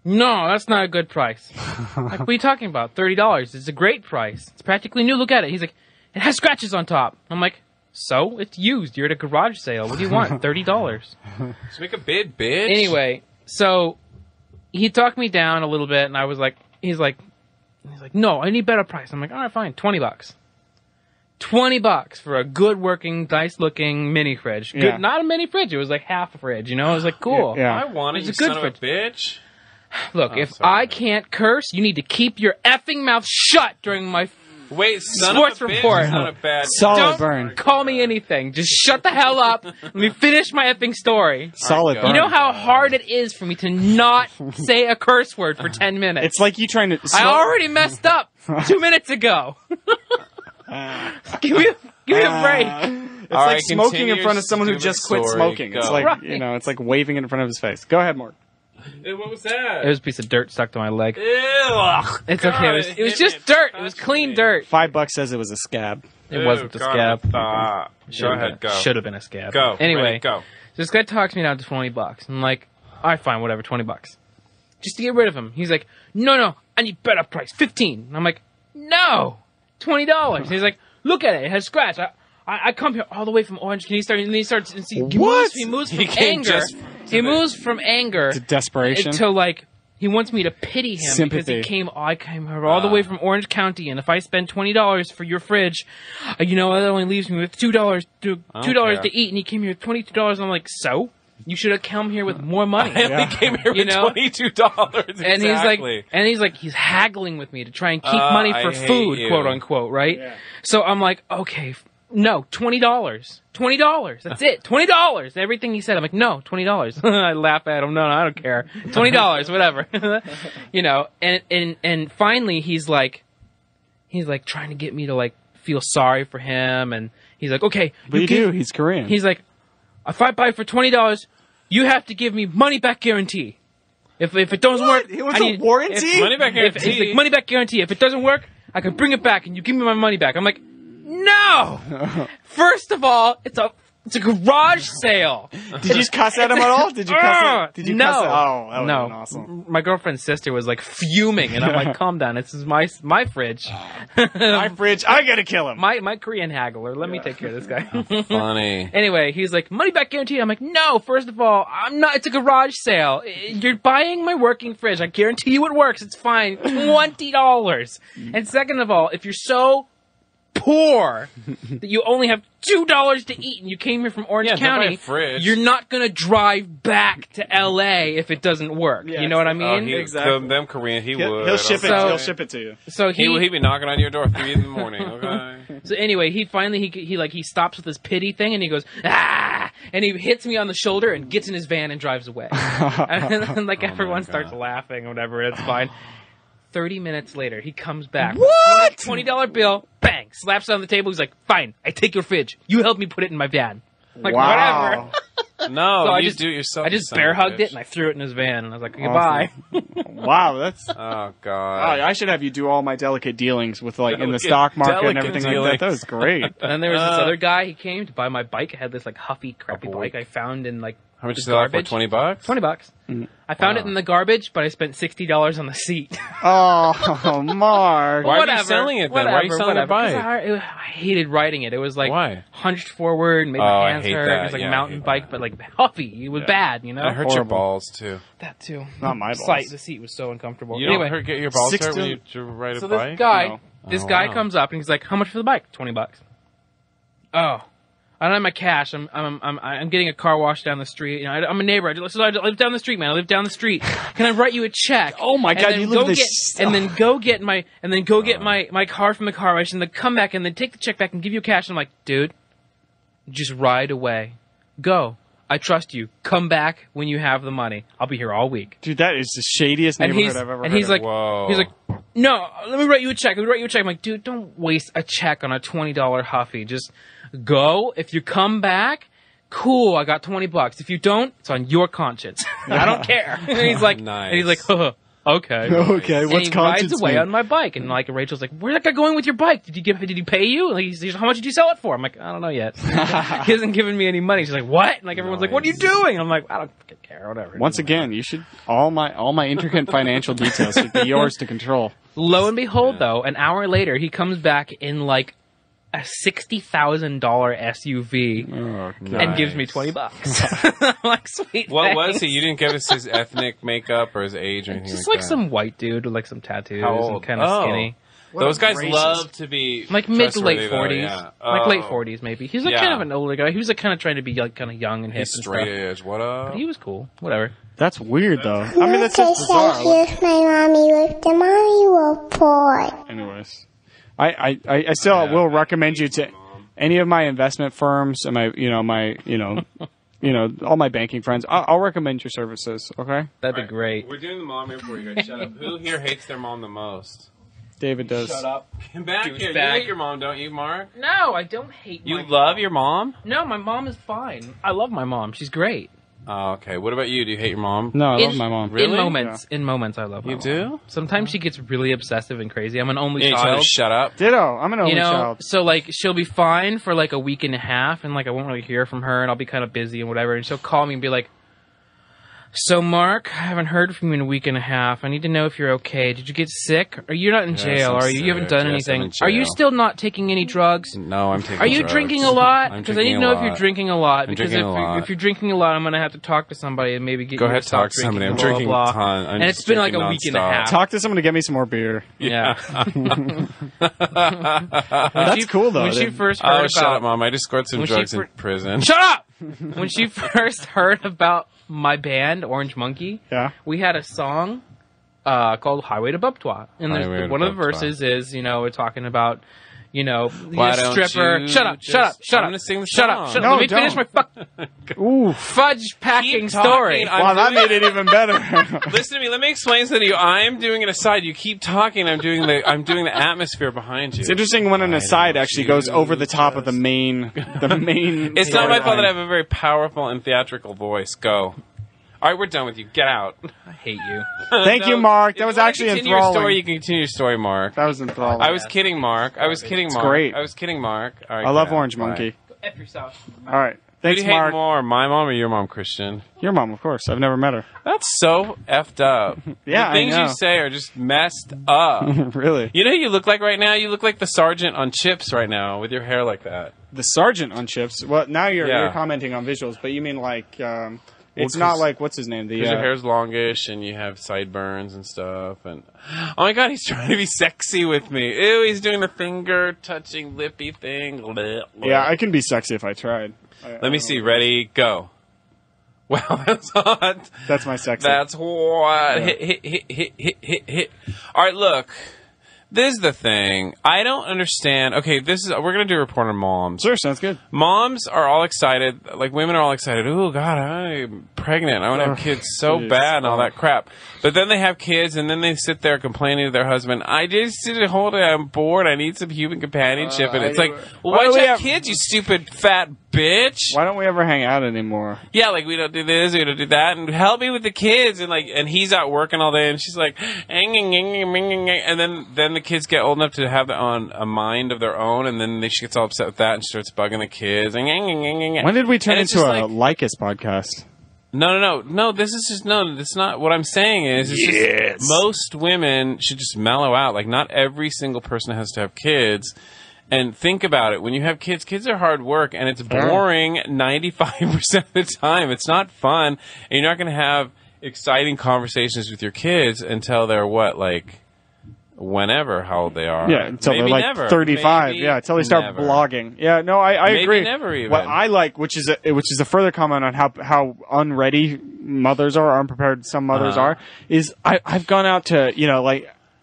No, that's not a good price. Like, what are you talking about? $30. It's a great price. It's practically new. Look at it. He's like, it has scratches on top. I'm like, so? It's used. You're at a garage sale. What do you want? $30. Just make a bid, bitch. Anyway, so he talked me down a little bit, and I was like, he's like, no, I need better price. I'm like, all right, fine, $20. $20 for a good working, nice looking mini fridge. Good, Yeah. not a mini fridge. It was like half a fridge. It was like cool. Yeah. I want it, It's you a good son of a fridge. bitch. Look, if sorry. I can't curse, you need to keep your effing mouth shut during my. Wait, son Sports of a bitch report. is not a bad... Solid Don't burn. call me anything. Just shut the hell up. Let me finish my effing story. Solid go. burn. You know how hard it is for me to not say a curse word for 10 minutes? It's like you trying to... I already messed up 2 minutes ago. give me a break. It's All like right, smoking continue in front of your someone who stupid just quit story. smoking. Go. It's like, Right. it's like waving it in front of his face. Go ahead, Mark. What was that? It was a piece of dirt stuck to my leg. Ew. It's okay. It was just dirt. It was clean dirt. $5 says it was a scab. It wasn't a scab. Go ahead, go. Should have been a scab. Go. Anyway, Ready, go. So this guy talks me down to $20. I'm like, all right, fine, whatever, $20. Just to get rid of him. He's like, no, I need better price, $15. And I'm like, no, $20. And he's like, look at it, it has scratch. I come here all the way from Orange. Can he start? And he starts. And he moves from anger. He moves from anger to desperation to like he wants me to pity him sympathy. Because I came here all the way from Orange County, and if I spend $20 for your fridge, that only leaves me with $2 to eat. And he came here with $22, and I'm like, so. You should have come here with more money. I only came here with $22. And he's haggling with me to try and keep money for food, quote unquote, right? Yeah. So I'm like, okay, no, $20. $20. That's it. $20. Everything he said, I'm like, no, $20. I laugh at him. No, I don't care. $20, whatever. And finally he's like trying to get me to like feel sorry for him, and he's like, okay, but you do. He's Korean. He's like, if I buy for $20, you have to give me money back guarantee. If it doesn't work, it was a warranty. Money back guarantee. He's like, money back guarantee. If it doesn't work, I can bring it back and you give me my money back. I'm like, no. First of all, it's a garage sale. Did you just cuss at him at all? Did you cuss? Did you cuss? Oh, that would have been awesome. My girlfriend's sister was like fuming, and I'm like, calm down. This is my fridge. My fridge. I gotta kill him. My Korean haggler. Let me take care of this guy. Funny. Anyway, he's like, money back guarantee. I'm like, no. First of all, I'm not. It's a garage sale. You're buying my working fridge. I guarantee you it works. It's fine. $20. And second of all, if you're so poor that you only have $2 to eat and you came here from Orange County, you're not going to drive back to LA if it doesn't work. You know what I mean? Exactly. Them Korean, he'll ship it. He'll ship it to you. So he'd be knocking on your door 3 a.m. Okay. So anyway, he finally he stops with his pity thing and he goes, ah, and he hits me on the shoulder and gets in his van and drives away. And then, like everyone starts laughing or whatever. It's fine. 30 minutes later, he comes back. What? $20 bill, bang, slaps it on the table. He's like, fine, I take your fridge. You help me put it in my van. Like, wow. whatever. No, so you do it yourself. I just bear hugged it and I threw it in his van. And I was like, goodbye. Awesome. Wow, that's... Oh, God. I should have you do all my delicate dealings with, like, in the stock market and everything like that. That was great. And then there was this other guy, he came to buy my bike. I had this, like, huffy, crappy bike I found in, like, how much is that for? $20? $20. Mm-hmm. I found it in the garbage, but I spent $60 on the seat. Oh, Mark. Why are you selling it then? Why are you selling the bike? I hated riding it. It was like hunched forward, made my hands hurt. It was like a mountain bike, but like huffy. It was bad, you know? It hurt your balls too. That too. Not my balls. The seat was so uncomfortable. You don't get your balls hurt when you ride a bike? This guy comes up and he's like, how much for the bike? $20. Oh. I don't have my cash. I'm getting a car wash down the street. You know, I'm a neighbor. I live down the street, man. I live down the street. Can I write you a check? Oh my God! You live this. And then go get my car from the car wash, and then come back and then take the check back and give you cash. And I'm like, dude, just ride away. Go. I trust you. Come back when you have the money. I'll be here all week. Dude, that is the shadiest neighborhood I've ever heard. And he's like, whoa. He's like, no, let me write you a check. I'm like, dude, don't waste a check on a $20 huffy. Just go. If you come back, cool, I got $20. If you don't, it's on your conscience. I don't care. And he's like, nice. And he's like, okay. Okay, what's conscience? And he rides away on my bike, and like Rachel's like, "Where's that guy going with your bike? Did he pay you?" Like, he's, how much did you sell it for? I'm like, I don't know yet. He hasn't given me any money. She's like, what? And like everyone's like, what are you doing? I'm like, I don't fucking care, whatever. Once again, you should all my intricate financial details should be yours to control. Lo and behold, though, an hour later, he comes back in like a $60,000 SUV and gives me $20. I'm like, sweet. What was he? You didn't give us his ethnic makeup or his age or anything just like like that? some white dude with like some tattoos How old? and kind of skinny. Those guys love to be like mid to late trustworthy, 40s, though, like late 40s maybe. He's like kind of an older guy. He was like kind of trying to be like kind of young and hip He's and straight stuff. edge. What up? But he was cool. Whatever. That's weird though. I mean, that's just bizarre. Here's my mommy with the mommy report. Anyways, I still will recommend you to any of my investment firms and all my banking friends. I'll recommend your services. Okay, that'd be great. We're doing the mom report. You guys shut up. Who here hates their mom the most? David does. Shut up. Come back here. You hate your mom, don't you, Mark? No, I don't hate You my love mom. your mom? No, my mom is fine. I love my mom. She's great. Oh, okay. What about you? Do you hate your mom? No, I love my mom. Really? In moments, I love my You mom. do? Sometimes she gets really obsessive and crazy. I'm an only Yeah, you tell her child. to shut up. Ditto. I'm an only child. So like she'll be fine for like a week and a half, and like I won't really hear from her, and I'll be kind of busy and whatever, and she'll call me and be like, "So Mark, I haven't heard from you in a week and a half. I need to know if you're okay. Did you get sick? Are you not in jail? I'm Are you? You haven't done sick. Yes, I'm anything. in Are you jail. still not taking any drugs? No, I'm taking Are you drugs. drinking a lot? I'm Because I need to drinking know a if you're lot. drinking a lot. I'm Because drinking a lot. if you're drinking a lot, I'm gonna have to talk to somebody and maybe get Go you ahead, to stop talk to somebody. I'm drinking, drinking blah, a blah, ton. blah. I'm And just it's been like drinking a week and a nonstop. half. Talk to someone to get me some more beer. Yeah. That's cool, though. When she first heard about, shut up, Mom. I just scored some when she drugs in fir- prison. Shut up! When she first heard about my band, Orange Monkey, Yeah. we had a song called Highway to Bubtwa. And Highway there's, to one of the Bubtwa. verses is, we're talking about, Why the don't stripper. you Shut up, just- shut up, shut I'm up. gonna sing the Shut song. up, shut up. No, Let me finish my don't. Ooh. fudge packing Keep story. talking. I'm Wow, that doing- made it even better. Listen to me. Let me explain something to you. I'm doing an aside. You keep talking. I'm doing the atmosphere behind you. It's interesting when an aside actually goes over the top of the main. It's not my fault that I storyline. have a very powerful and theatrical voice. Go. All right, we're done with you. Get out. I hate you. Thank you, Mark. That was actually continue your enthralling. story. You can continue your story, Mark. That was enthralling. I was kidding, Mark. I was kidding, Mark. great. I was kidding, Mark. All right, I love get out. Orange Bye. Monkey. F yourself. All right. Who do Thanks, you hate Mark. more, my mom or your mom, Christian? Your mom, of course. I've never met her. That's so effed up. Yeah, the things I know. you say are just messed up. Really? You know who you look like right now? You look like the sergeant on Chips right now with your hair like that. The sergeant on Chips. Well, now you're Yeah. commenting on visuals, but you mean like it's 'cause- not like what's his name? Because your hair's longish and you have sideburns and stuff. And oh my god, he's trying to be sexy with me. Ew, he's doing the finger touching lippy thing. Blech, blech. Yeah, I can be sexy if I tried. Let me see. Ready? Go. Wow, that's hot. That's my sexy. That's hot. Yeah. Hit. All right, look. This is the thing. I don't understand. Okay, we're going to do a report on moms. Sure, sounds good. Moms are all excited. Like, women are all excited. Oh, God, I'm pregnant. I want to have kids so Jeez. bad and all that crap. But then they have kids, and then they sit there complaining to their husband, I just sit at home and I'm bored. I need some human companionship. And it's like, well, why do don't we you have have- kids, you stupid fat bitch? Why don't we ever hang out anymore? Yeah, like, we don't do this, we don't do that, and help me with the kids. And he's out working all day, and she's like, and then the kids get old enough to have a mind of their own, and then she gets all upset with that and starts bugging the kids. When did we turn And it's into just a Lycus podcast? No, this is just, that's not, what I'm saying is, just, most women should just mellow out. Like, not every single person has to have kids. And think about it. When you have kids are hard work, and it's boring 95% of the time. It's not fun, and you're not going to have exciting conversations with your kids until they're whenever, how old they are. Yeah, until Maybe they're like never. 35. Maybe Yeah, until they start never. blogging. Yeah, no, I Maybe agree. never even. What I like, which is a further comment on how unready mothers are, unprepared some mothers are, is I've gone out to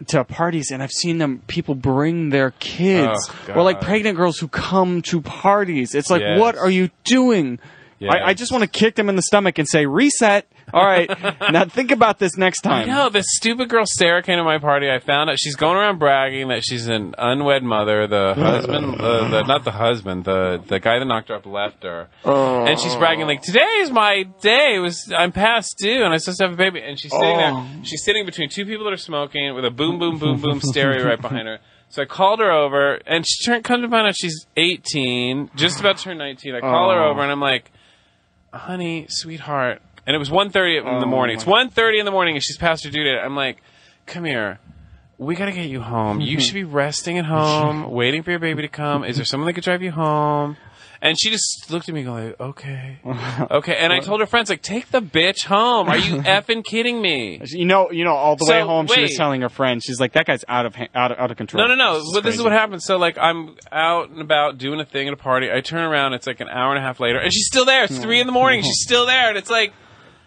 to parties, and I've seen people bring their kids, Oh, or like God. pregnant girls who come to parties. It's like, Yes. what are you doing? Yes. I just want to kick them in the stomach and say, reset. All right, now think about this next time. No, this stupid girl Sarah came to my party. I found out she's going around bragging that she's an unwed mother. The husband, not the husband, the guy that knocked her up left her, and she's bragging like, "Today is my day. I'm past due, and I'm supposed to have a baby." And she's sitting there. She's sitting between two people that are smoking with a boom, boom, boom, boom stereo right behind her. So I called her over, and come to find out she's 18, just about to turn 19. I call her over, and I'm like, "Honey, sweetheart." And it was 1:30 in the morning. It's 1:30 in the morning, and she's past her due date. I'm like, come here. We got to get you home. You should be resting at home, waiting for your baby to come. Is there someone that could drive you home? And she just looked at me going, okay. Okay. And I told her friends, like, take the bitch home. Are you effing kidding me? You know, all the way So, home, she was wait. telling her friend, she's like, that guy's out of control. No. Well, this is crazy. what happened. So, like, I'm out and about doing a thing at a party. I turn around. It's like an hour and a half later. And she's still there. It's 3 in the morning. She's still there. And it's like,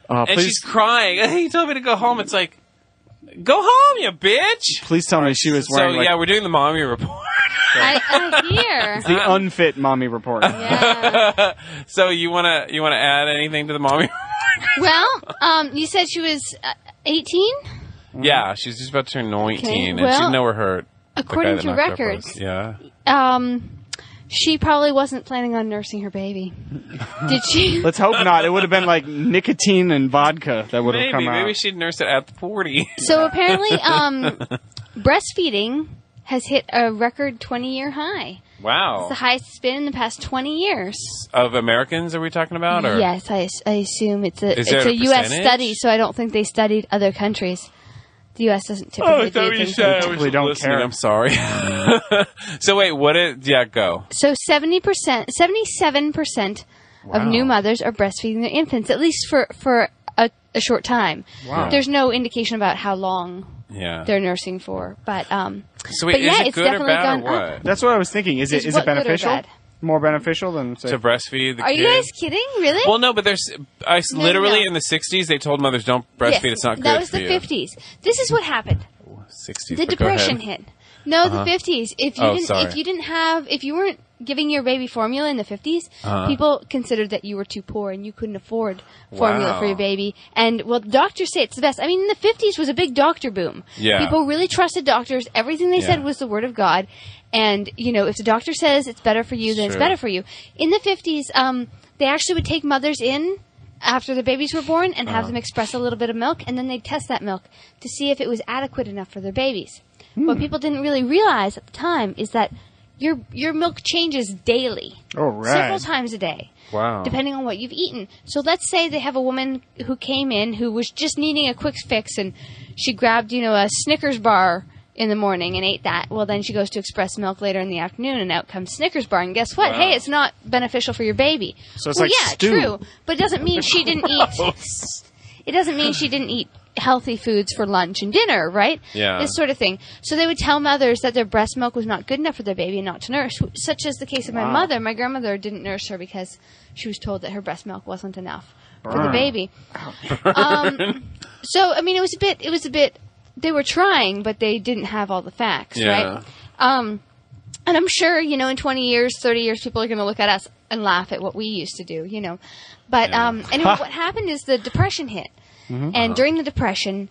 and please, she's crying. He told me to go home. It's like, go home, you bitch. please tell me she was So, wearing yeah, we're doing the mommy report. I hear. the unfit mommy report. Yeah. So you wanna add anything to the mommy? Well, you said she was 18? Yeah, she's just about to turn 19, Okay, and well, she'd know we're hurt. According to records, Yeah. She probably wasn't planning on nursing her baby. Did she? Let's hope not. It would have been like nicotine and vodka that would have come out. Maybe she'd nurse it at 40. So apparently, breastfeeding has hit a record 20-year high. Wow. It's the highest it's been in the past 20 years. Of Americans are we talking about? Or? Yes, I assume it's a U.S. percentage? study, so I don't think they studied other countries. The U.S. doesn't typically do things like that. We don't care. I'm sorry. So wait, what did... Yeah, go. So 77% of new mothers are breastfeeding their infants, at least for a short time. Wow. There's no indication about how long they're nursing for. But so wait, is it good or bad or what? That's what I was thinking. Is it beneficial? Good or bad? More beneficial than say, to breastfeed the Are kid? you guys kidding? Really? Well, no, but there's literally no. in the 60s they told mothers don't breastfeed. It's not good That was for the you. 50s. This is what happened. 60s. The but go depression ahead. hit. No, the 50s. If you weren't giving your baby formula in the 50s, people considered that you were too poor and you couldn't afford formula for your baby. And well, doctors say it's the best. I mean, in the 50s was a big doctor boom. Yeah. People really trusted doctors. Everything they said was the word of God. And, if the doctor says it's better for you, then it's better for you. In the 50s, they actually would take mothers in after the babies were born and have them express a little bit of milk, and then they'd test that milk to see if it was adequate enough for their babies. What people didn't really realize at the time is that your milk changes daily. Oh, right. Several times a day. Wow. Depending on what you've eaten. So let's say they have a woman who came in who was just needing a quick fix, and she grabbed, a Snickers bar in the morning and ate that. Well, then she goes to express milk later in the afternoon, and out comes Snickers bar. And guess what? Wow. Hey, it's not beneficial for your baby. So it's like stew. True. But it doesn't mean she didn't eat. It doesn't mean she didn't eat healthy foods for lunch and dinner, right? Yeah. This sort of thing. So they would tell mothers that their breast milk was not good enough for their baby and not to nurse, such as the case of my mother. My grandmother didn't nurse her because she was told that her breast milk wasn't enough for the baby. So, I mean, it was a bit, they were trying, but they didn't have all the facts, right? And I'm sure, in 20 years, 30 years, people are going to look at us and laugh at what we used to do, But anyway, what happened is the Depression hit. And during the Depression,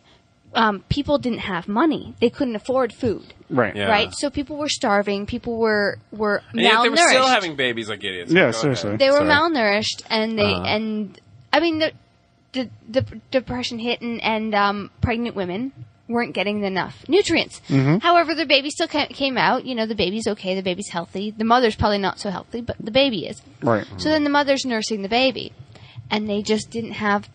people didn't have money. They couldn't afford food. Right. Yeah. Right? So people were starving. People were malnourished. And yet they were still having babies like idiots. Yeah, Go seriously. ahead. They were Sorry. malnourished, and the Depression hit, and pregnant women weren't getting enough nutrients. However, the baby still came out. The baby's okay. The baby's healthy. The mother's probably not so healthy, but the baby is. Right. So then the mother's nursing the baby, and they just didn't have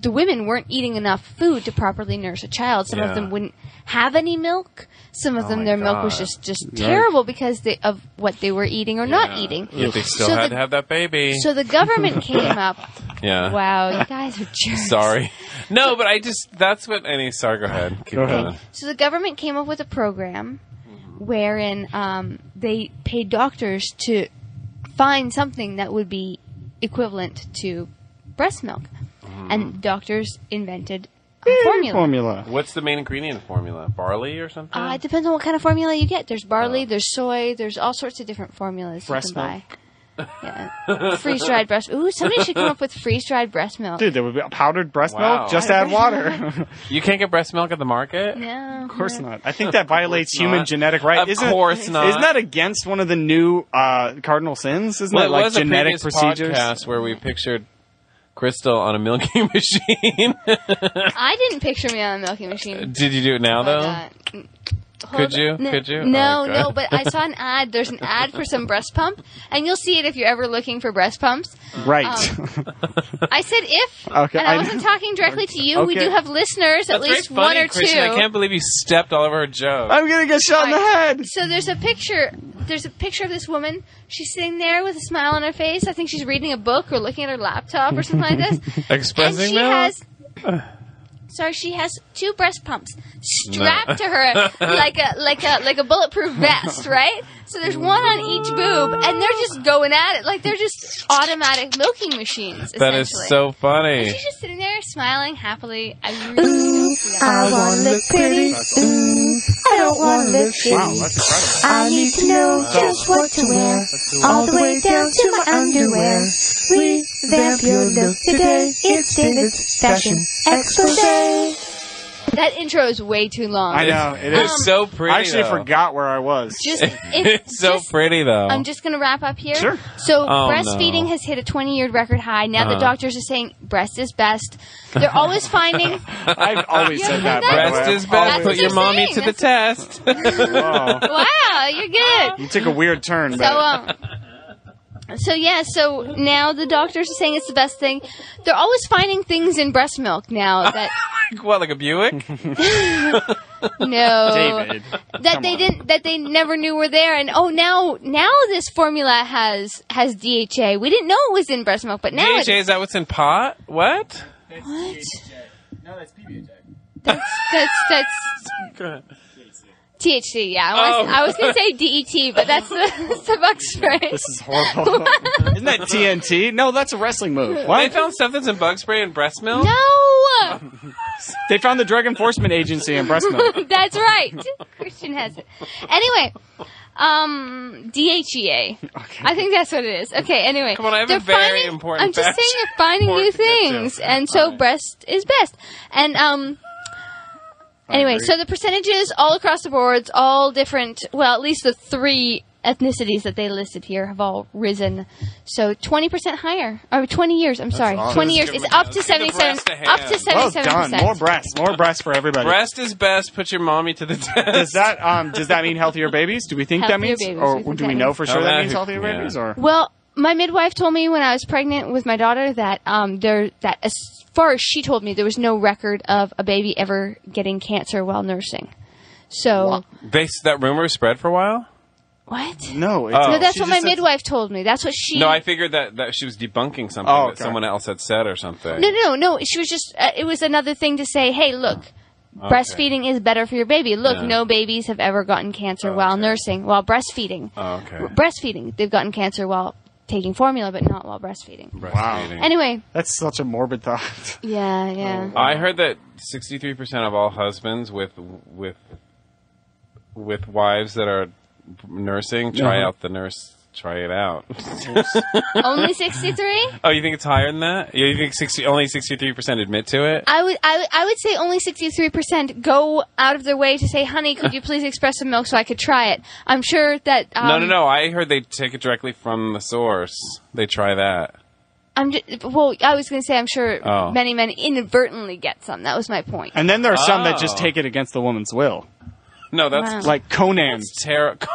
the women weren't eating enough food to properly nurse a child. Some of them wouldn't have any milk. Some of them, their milk was just terrible because of what they were eating or not eating. Yet they still had to have that baby. So the government came up. Yeah. Wow, you guys are jerks. Sorry. No, but that's what sorry, go ahead. Keep going. So the government came up with a program wherein they paid doctors to find something that would be equivalent to breast milk. And doctors invented a formula. What's the main ingredient of formula? Barley or something? It depends on what kind of formula you get. There's barley, there's soy, there's all sorts of different formulas Breast you can milk. buy. Yeah. Freeze-dried breast. Ooh, somebody should come up with freeze-dried breast milk. Dude, there would be powdered breast Wow. milk. Just add water. You can't get breast milk at the market? No. Of course not. I think that violates human not. genetic right. Of course not. Isn't that against one of the new cardinal sins? Isn't Well, that like it was genetic a previous procedures? podcast where we pictured Crystal on a milking machine. I didn't picture me on a milking machine. Did you do it now, though? Hold Could you? on. Could you? No, Oh, my God. no, but I saw an ad. There's an ad for some breast pump, and you'll see it if you're ever looking for breast pumps. Right. I said if, Okay, and I wasn't talking directly to you. We Okay. do have listeners, at That's least very funny, one or Christian. two. I can't believe you stepped all over her joke. I'm going to get shot in the head. So there's a picture. There's a picture of this woman. She's sitting there with a smile on her face. I think she's reading a book or looking at her laptop or something like this. Expressing and she milk? has. Sorry, she has 2 breast pumps strapped to her like a bulletproof vest, right? So there's one on each boob, and they're just going at it like they're just automatic milking machines. That is so funny. And she's just sitting there smiling happily. I really don't see that. I wanna look pretty. Ooh, I don't wanna look shitty. Wow, that's incredible. I need to know just what to wear, all the way down to my underwear. Revamp your look today. It's David's Fashion Expose. That intro is way too long. I know. It's so pretty. I actually though. forgot where I was. It's so pretty, though. I'm just going to wrap up here. Sure. So breastfeeding has hit a 20-year record high. Now the doctors are saying breast is best. They're always finding... I've always said that. by the Breast way. is I've best. always- Put your mommy to the test. Wow. Wow, you're good. You took a weird turn. But So now the doctors are saying it's the best thing. They're always finding things in breast milk now that What, like a Buick? no, David, that they didn't, that they never knew were there. And now this formula has DHA. We didn't know it was in breast milk, but now DHA, is that what's in pot? What? What? No, that's PBJ. That's Go ahead. THC. Yeah, I was gonna say DET, but that's the bug spray. This is horrible. Isn't that TNT? No, that's a wrestling move. They What? found stuff that's in bug spray and breast milk? No, They found the Drug Enforcement Agency in breast milk. that's right. Christian has it. Anyway. DHEA. Okay. I think that's what it is. Okay, anyway. Come on, I have a They're very finding- important I'm just fact saying they're finding new report to get to. things. And so breast is best. And, anyway, agree. so the percentages all across the boards, all different, well, at least the 3 ethnicities that they listed here have all risen. So 20% higher. Or 20 years, I'm sorry. awesome. 20 years. Let's It's give up to the 77, breast a hand. up to 77%. Well done. More breasts for everybody. Breast is best. Put your mommy to the test. Does that mean healthier babies? Do we think that Healthier means, babies, or we think do we that know means. for sure Oh, that that- means healthier yeah. babies? Or Well, my midwife told me when I was pregnant with my daughter that that as far as she told me, there was no record of a baby ever getting cancer while nursing. So That rumor spread for a while? what? no? No, that's she what just my said- midwife told me. That's what she. No, I figured that she was debunking something Oh, that okay. someone else had said or something. No. She was just. It was another thing to say. Hey, look. Breastfeeding is better for your baby. Look, Yeah. no babies have ever gotten cancer while nursing, while breastfeeding. Oh, okay. Breastfeeding, they've gotten cancer while taking formula, but not while breastfeeding. Breastfeeding. Anyway, That's such a morbid thought. yeah. I heard that 63% of all husbands with wives that are nursing try out the nurse. Try it out. Only 63. Oh, you think it's higher than that? You think only 63% admit to it? I would say only 63% go out of their way to say, honey, could you please express some milk so I could try it? I'm sure that... No. I heard they take it directly from the source. They try that. I was going to say I'm sure Oh. many men inadvertently get some. That was my point. And then there are some that just Oh. take it against the woman's will, No, that's Wow. like Conan. terrible.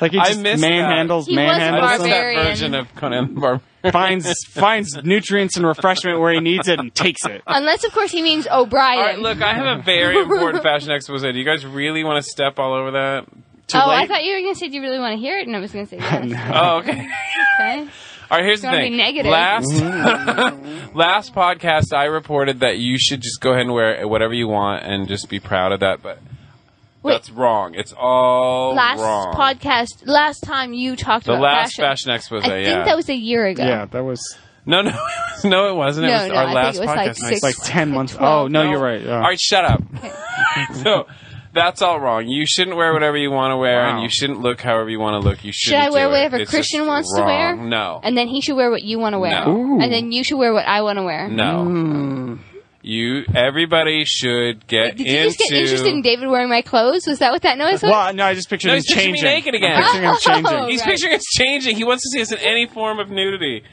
Like he I just missed manhandles, He was I a missed them, that barbarian. version of Conan the Barbarian. finds nutrients and refreshment where he needs it and takes it. Unless, of course, he means O'Brien. All right, look, I have a very important fashion expose. Do you guys really want to step all over that? I late? thought you were going to say, do you really want to hear it? And I was going to say, yes. Oh, okay. Okay. All right, here's the Don't be thing. negative. Last podcast, I reported that you should just go ahead and wear whatever you want and just be proud of that, but Wait. that's wrong. It's all Last wrong. podcast, last time you talked The about last fashion. fashion expose, I think yeah. that was a year ago. Yeah, that was No, it wasn't. It No, was no, our I last think it was podcast. like six- like 10 months. 12. Oh, no, you're right. All right, shut up. So that's all wrong. You shouldn't wear whatever you want to wear, Wow. and you shouldn't look however you want to look. You Should shouldn't I wear do it. whatever It's Christian just wants to wear? wrong. No. And then he should wear what you want to wear. No. Ooh. And then you should wear what I want to wear. No. Everybody should get Did you just get interested in David wearing my clothes? Was that what that noise was? Well, no, I just pictured No, him he's picturing me changing. naked again. I'm picturing him changing. Oh, He's right. picturing us changing. He wants to see us in any form of nudity.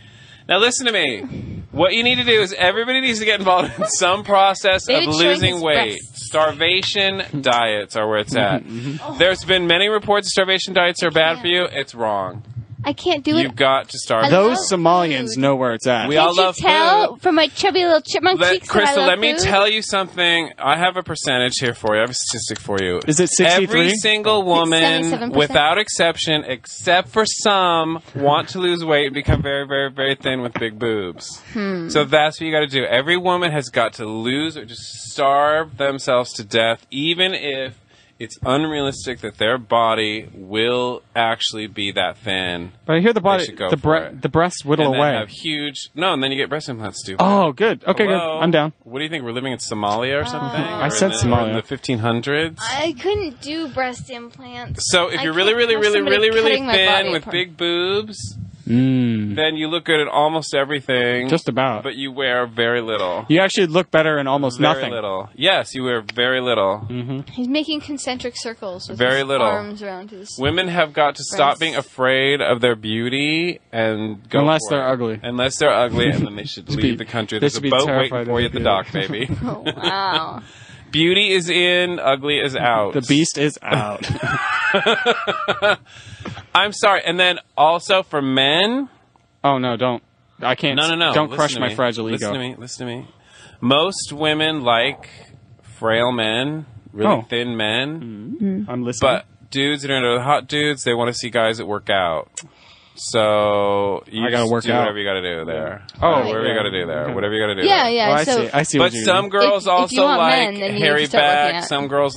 Now listen to me. What you need to do is everybody needs to get involved in some process David's of showing losing his weight. breasts. Starvation diets are where it's at. There's been many reports that starvation diets are bad for you. It's wrong. I can't do You've it. got to starve. I Those love Somalians food. know where it's at. We all Can't you love tell food. from my chubby little chipmunk cheeks that I Crystal, love let me food? tell you something. I have a percentage here for you. I have a statistic for you. Is it 63? Every single woman, 77%. without exception, except for some, want to lose weight and become very, very, very thin with big boobs. So that's what you got to do. Every woman has got to lose or just starve themselves to death, even if it's unrealistic that their body will actually be that thin. But I hear the body, should go the, for it. the breasts whittle And then away. have huge... No, and then you get breast implants, stupid. Oh, good. Okay, Hello? good. I'm down. What do you think? We're living in Somalia or something? I Or said in Somalia. or in the 1500s? I couldn't do breast implants. So if I you're really, can't really, have really, somebody really, really cutting my thin body with apart. big boobs, then you look good at almost everything. Just about. But you wear very little. You actually look better in almost Very nothing. little. Yes, you wear very little. He's making concentric circles with Very his little. arms around his... Women have got to stop breasts. being afraid of their beauty and go Unless for they're it. ugly. Unless they're ugly, and then they should leave the country. they There's a should be boat terrified waiting for you of at the their dock, baby. Oh, wow. Beauty is in, ugly is out. The beast is out. I'm sorry. And then also for men... Oh, no, don't. I can't. No. Don't Listen crush to my me. fragile Listen ego. to me. Most women like frail men, really Oh. thin men. I'm listening. But dudes that are into hot dudes, they want to see guys that work out. So you I gotta just work do out. whatever you got to do there. Oh, whatever yeah. you got to do there. Okay. Whatever you got to do. Yeah, there. yeah. Oh, I so see But what you some mean. girls If you also want like men, then you hairy need to start working back. out. Some girls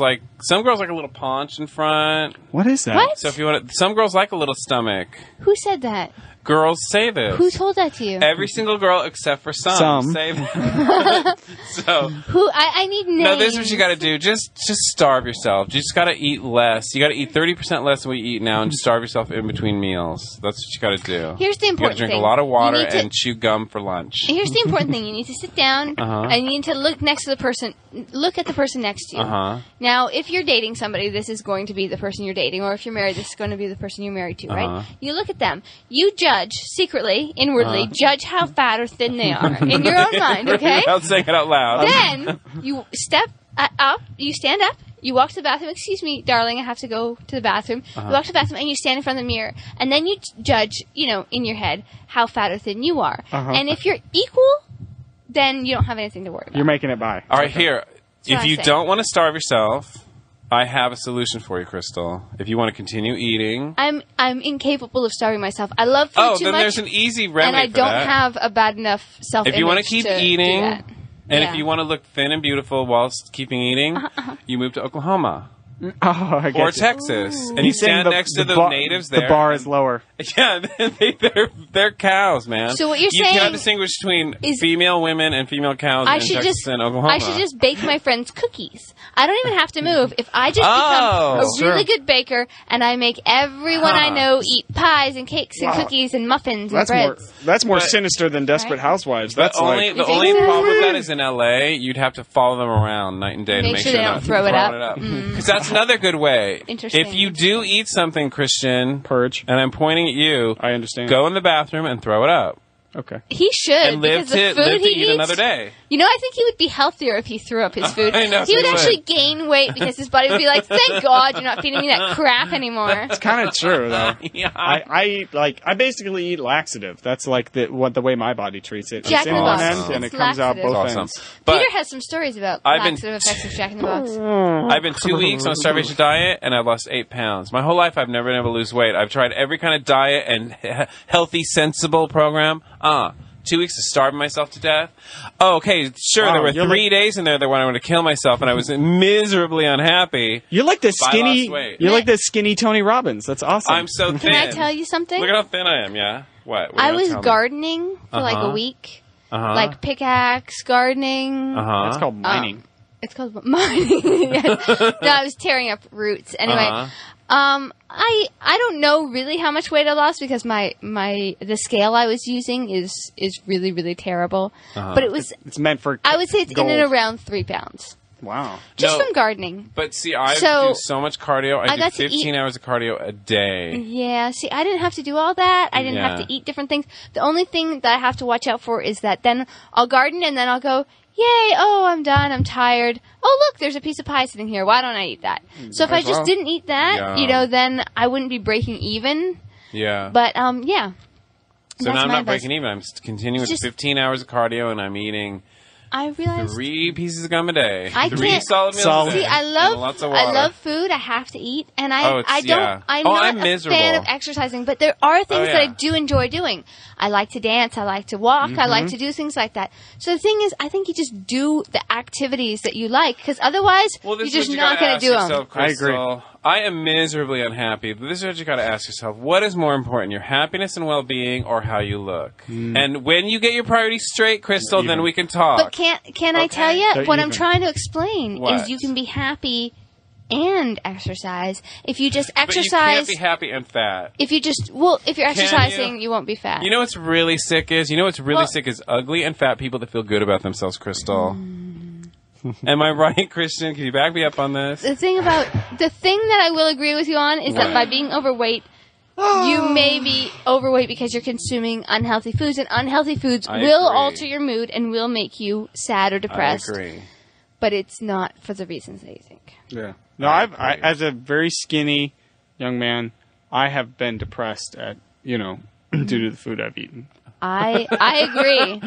like a little paunch in front. What is that? What? So if you want, some girls like a little stomach. Who said that? Girls say this. Who told that to you? Every single girl except for some. Say that. So Who? I need names. no, this is what you got to do. Just starve yourself. You just got to eat less. You got to eat 30% less than what you eat now, and just starve yourself in between meals. That's what you got to do. Here's the You got to important drink thing. a lot of water You need to- and chew gum for lunch. Here's the important thing. You need to sit down Uh-huh. and you need to look next to the person. Look at the person next to you. Uh-huh. Now, if you're dating somebody, this is going to be the person you're dating, or if you're married, this is going to be the person you're married to, right? Uh-huh. You look at them. You judge secretly, inwardly, judge how fat or thin they are in your own mind. Okay. Without saying it out loud. Then you step up. You stand up. You walk to the bathroom. Excuse me, darling, I have to go to the bathroom. You walk to the bathroom and you stand in front of the mirror. And then you judge, in your head, how fat or thin you are. And if you're equal, then you don't have anything to worry about. You're making it by. All right, here. what If I'm you saying. don't want to starve yourself, I have a solution for you, Crystal. If you want to continue eating. I'm incapable of starving myself. I love food too then much. there's an easy remedy and I for don't that. have a bad enough self-image If you want to keep do eating, that. and Yeah. if you want to look thin and beautiful whilst keeping eating, you move to Oklahoma Oh, I get or you. Texas, and you He's saying stand next to the bar- natives there. The bar is lower. Yeah, they're cows, man. So what you're you saying cannot distinguish between is- female women and female cows I in should Texas just and Oklahoma. I should just bake my friends cookies. I don't even have to move. If I just Oh, become a really sure. good baker and I make everyone I know eat pies and cakes and cookies and muffins and breads. That's more But- sinister than Desperate Right. Housewives. The That's only like You think only so? problem with that is in LA, you'd have to follow them around night and day to Make make sure they don't not throw it throwing up. Because that's another good way. Interesting. If you do eat something, Christian, purge. and I'm pointing at you, I understand. go in the bathroom and throw it up. Okay. He should And live because the to food live to he eat eats, another day. I think he would be healthier if he threw up his food. I know, he would he would. actually gain weight because his body would be like, "Thank God you're not feeding me that crap anymore." It's kind of true though. Yeah. I eat I basically eat laxative. That's like the way my body treats it. Jack it's in in the one Box. end and it It's comes out laxative. both Awesome. ends. But Peter has some stories about I've been- laxative effects of Jack in the Box. I've been 2 weeks on a starvation diet, and I've lost 8 pounds. My whole life, I've never been able to lose weight. I've tried every kind of diet and healthy, sensible program. 2 weeks of starving myself to death. Oh, okay, sure, Wow, there were you're 3 days in there that when I wanted to kill myself, and I was miserably unhappy. You're like the But I skinny. lost weight. You're like the skinny Tony Robbins. That's awesome. I'm so thin. Can I tell you something? Look at how thin I am, yeah? What? I was gardening for like a week, Uh-huh. like pickaxe gardening. Uh-huh. That's called mining. It's called mining. No, I was tearing up roots. Anyway, I don't know really how much weight I lost because the scale I was using is really, really terrible. But it was, It's meant for. I would say it's gold. in and around 3 pounds. Wow. Just No. from gardening. But see, I So, do so much cardio. I do got to 15 hours of cardio a day. Yeah, see, I didn't have to do all that. I didn't have Yeah. to eat different things. The only thing that I have to watch out for is that then I'll garden and then I'll go, yay, oh, I'm done, I'm tired. Oh, look, there's a piece of pie sitting here. Why don't I eat that? So if I Might as just well. didn't eat that, Yeah. then I wouldn't be breaking even. Yeah. But, yeah. So That's now I'm my not advice. breaking even. I'm just continuing with Just- 15 hours of cardio, and I'm eating I realized 3 pieces of gum a day. I 3 can't- solid meals Solid. a day. See, I And lots of water. love food. I have to eat, and I Oh, it's- don't. yeah. I'm Oh, not I'm a miserable. fan of exercising, but there are things Oh, that I yeah. do enjoy doing. I like to dance. I like to walk. I like to do things like that. So the thing is, I think you just do the activities that you like, because otherwise, Well, this you're is just what you not gotta going ask to do them. yourself, I agree. Crystal. I am miserably unhappy. But this is what you got to ask yourself: what is more important, your happiness and well-being, or how you look? And when you get your priorities straight, Crystal, then we can talk. But can I tell you They're what I'm even. trying to explain What? is you can be happy and exercise. If you just exercise, but you can't be happy and fat. If you just if you're exercising, you won't be fat. You know what's really sick is sick is ugly and fat people that feel good about themselves, Crystal. Am I right, Christian? Can you back me up on this? The thing that I will agree with you on is that by being overweight, you may be overweight because you're consuming unhealthy foods, and unhealthy foods will alter your mood and will make you sad or depressed. I agree. But it's not for the reasons that you think. Yeah. No, I as a very skinny young man, I have been depressed due to the food I've eaten. I agree.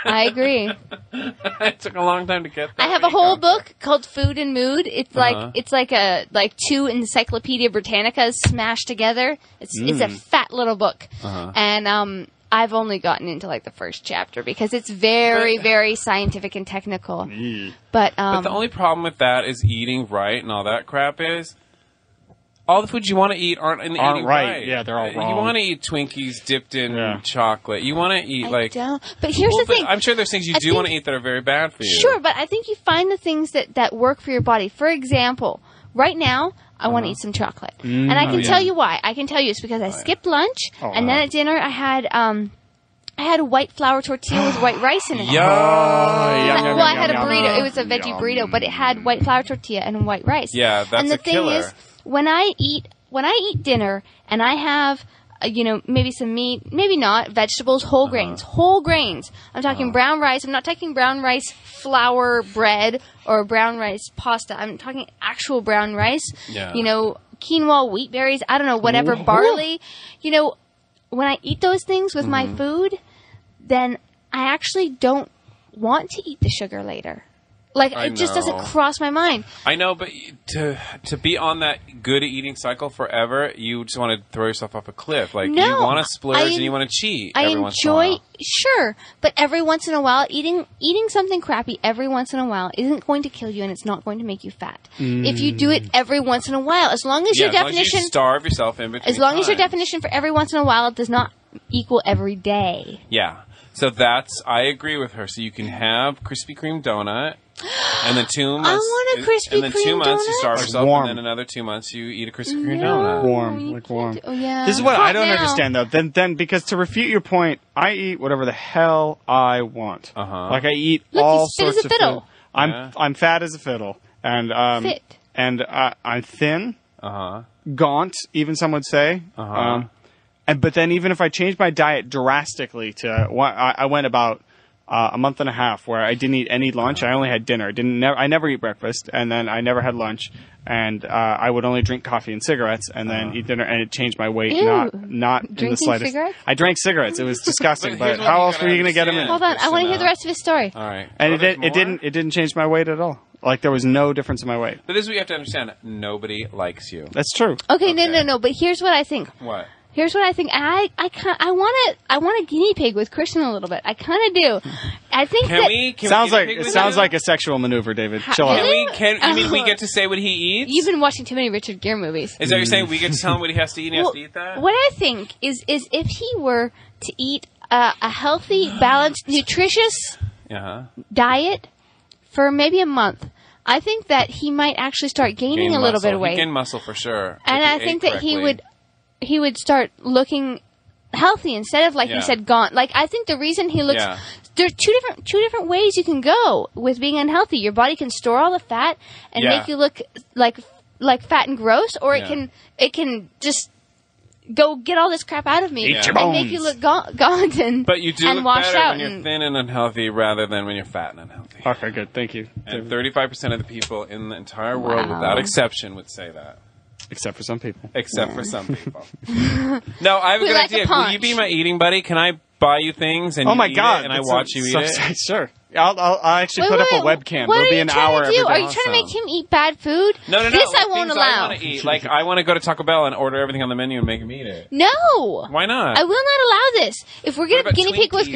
I agree. It took a long time to get that. I have a whole book called Food and Mood. It's like two Encyclopedia Britannicas smashed together. It's a fat little book. And I've only gotten into like the first chapter because it's very scientific and technical. But the only problem with that is eating right and all that crap is all the foods you want to eat aren't eating right. Yeah, they're all wrong. You want to eat Twinkies dipped in chocolate. You want to eat But here's the thing. I'm sure there's things you do want to eat that are very bad for you. Sure, but I think you find the things that work for your body. For example, right now, I want to eat some chocolate. And I can tell you why. I can tell you it's because I skipped lunch, and then at dinner I had a white flour tortilla with white rice in it. I had a burrito. It was a veggie burrito, but it had white flour tortilla and white rice. Yeah, that's and the a killer. thing is, when I eat dinner and I have maybe some meat, maybe not, vegetables, whole grains. I'm talking brown rice. I'm not talking brown rice flour bread or brown rice pasta. I'm talking actual brown rice. Yeah. Quinoa, wheat berries, I don't know, whatever, barley. When I eat those things with my food, then I actually don't want to eat the sugar later. Like, it just doesn't cross my mind. I know, but to be on that good eating cycle forever, you just want to throw yourself off a cliff. Like, you want to splurge and you want to cheat every once in a while. Sure, but every once in a while, eating something crappy every once in a while isn't going to kill you, and it's not going to make you fat. If you do it every once in a while, as long as your definition... as long as you starve yourself in between As long as your definition for every once in a while does not equal every day. Yeah. So I agree with her. So you can have Krispy Kreme donut, and then 2 months... I want a Krispy Kreme donut. And then 2 months you starve yourself, warm. and then another 2 months you eat a Krispy Kreme donut. Warm. Oh, yeah. This is what I don't now. understand, though. Then, because to refute your point, I eat whatever the hell I want. Like, I eat all sorts of food. I'm fat as a fiddle. And, Fit. And I'm thin. Gaunt, even some would say. But then even if I changed my diet drastically I went about a month and a half where I didn't eat any lunch. I only had dinner. I never eat breakfast, and then I never had lunch, and I would only drink coffee and cigarettes, and then eat dinner, and it changed my weight. Ew. Not in the slightest. Cigarettes? I drank cigarettes. It was disgusting. But how else were you going to get them in? Hold on, I want to hear the rest of his story. All right. And it didn't change my weight at all. Like, there was no difference in my weight. But this is what you have to understand. Nobody likes you. That's true. Okay, no. But here's what I think. What? Here's what I think. I want a guinea pig with Christian a little bit. I kind of do. I think sounds like a sexual maneuver, David. Chill out. You mean we get to say what he eats? You've been watching too many Richard Gere movies. Is that what you're saying? We get to tell him what he has to eat and he has to eat that? What I think is if he were to eat a healthy, balanced, nutritious diet for maybe a month, I think that he might actually start gaining a little bit of weight. He gain muscle for sure. And I think that he would start looking healthy instead of, like you said, gaunt. Like, I think the reason he looks... Yeah. There's two different ways you can go with being unhealthy. Your body can store all the fat and make you look like fat and gross, or it can just go get all this crap out of me and make you look gaunt and But you do and look washed better out when you're thin and unhealthy rather than when you're fat and unhealthy. Okay, good. Thank you. And 35% of the people in the entire world, without exception, would say that. Except for some people. Except for some people. No, I have a good idea. Will you be my eating buddy? Can I buy you things and you eat it and I watch you eat it? Sure. I'll actually put up a webcam. There'll be an hour every day. Are you trying to make him eat bad food? No. This I won't allow. I want to eat. Like, I want to go to Taco Bell and order everything on the menu and make him eat it. No. Why not? I will not allow this. If we're going to guinea pig with...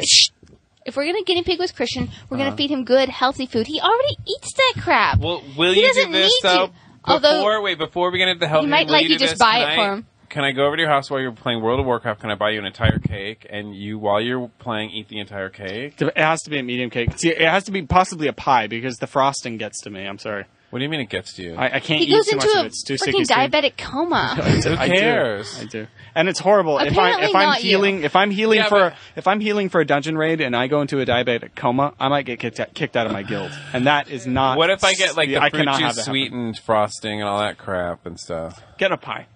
If we're going to guinea pig with Christian, we're going to feed him good, healthy food. He already eats that crap. Well, will you do this, though? Before we get into the health, he might like you just buy it for him. Can I go over to your house while you're playing World of Warcraft? Can I buy you an entire cake, and you, while you're playing, eat the entire cake? It has to be a medium cake. See, it has to be possibly a pie because the frosting gets to me. I'm sorry. What do you mean it gets to you? I can't He eat goes too much into of a it. It's too freaking sticky. diabetic coma. Who cares? I do. And it's horrible. Apparently If I'm not you. healing, if I'm healing Yeah, if I'm healing for a dungeon raid and I go into a diabetic coma, I might get kicked out of my guild, and that is not. What if I get like the I fruit cannot have juice that happen. sweetened frosting and all that crap and stuff? Get a pie.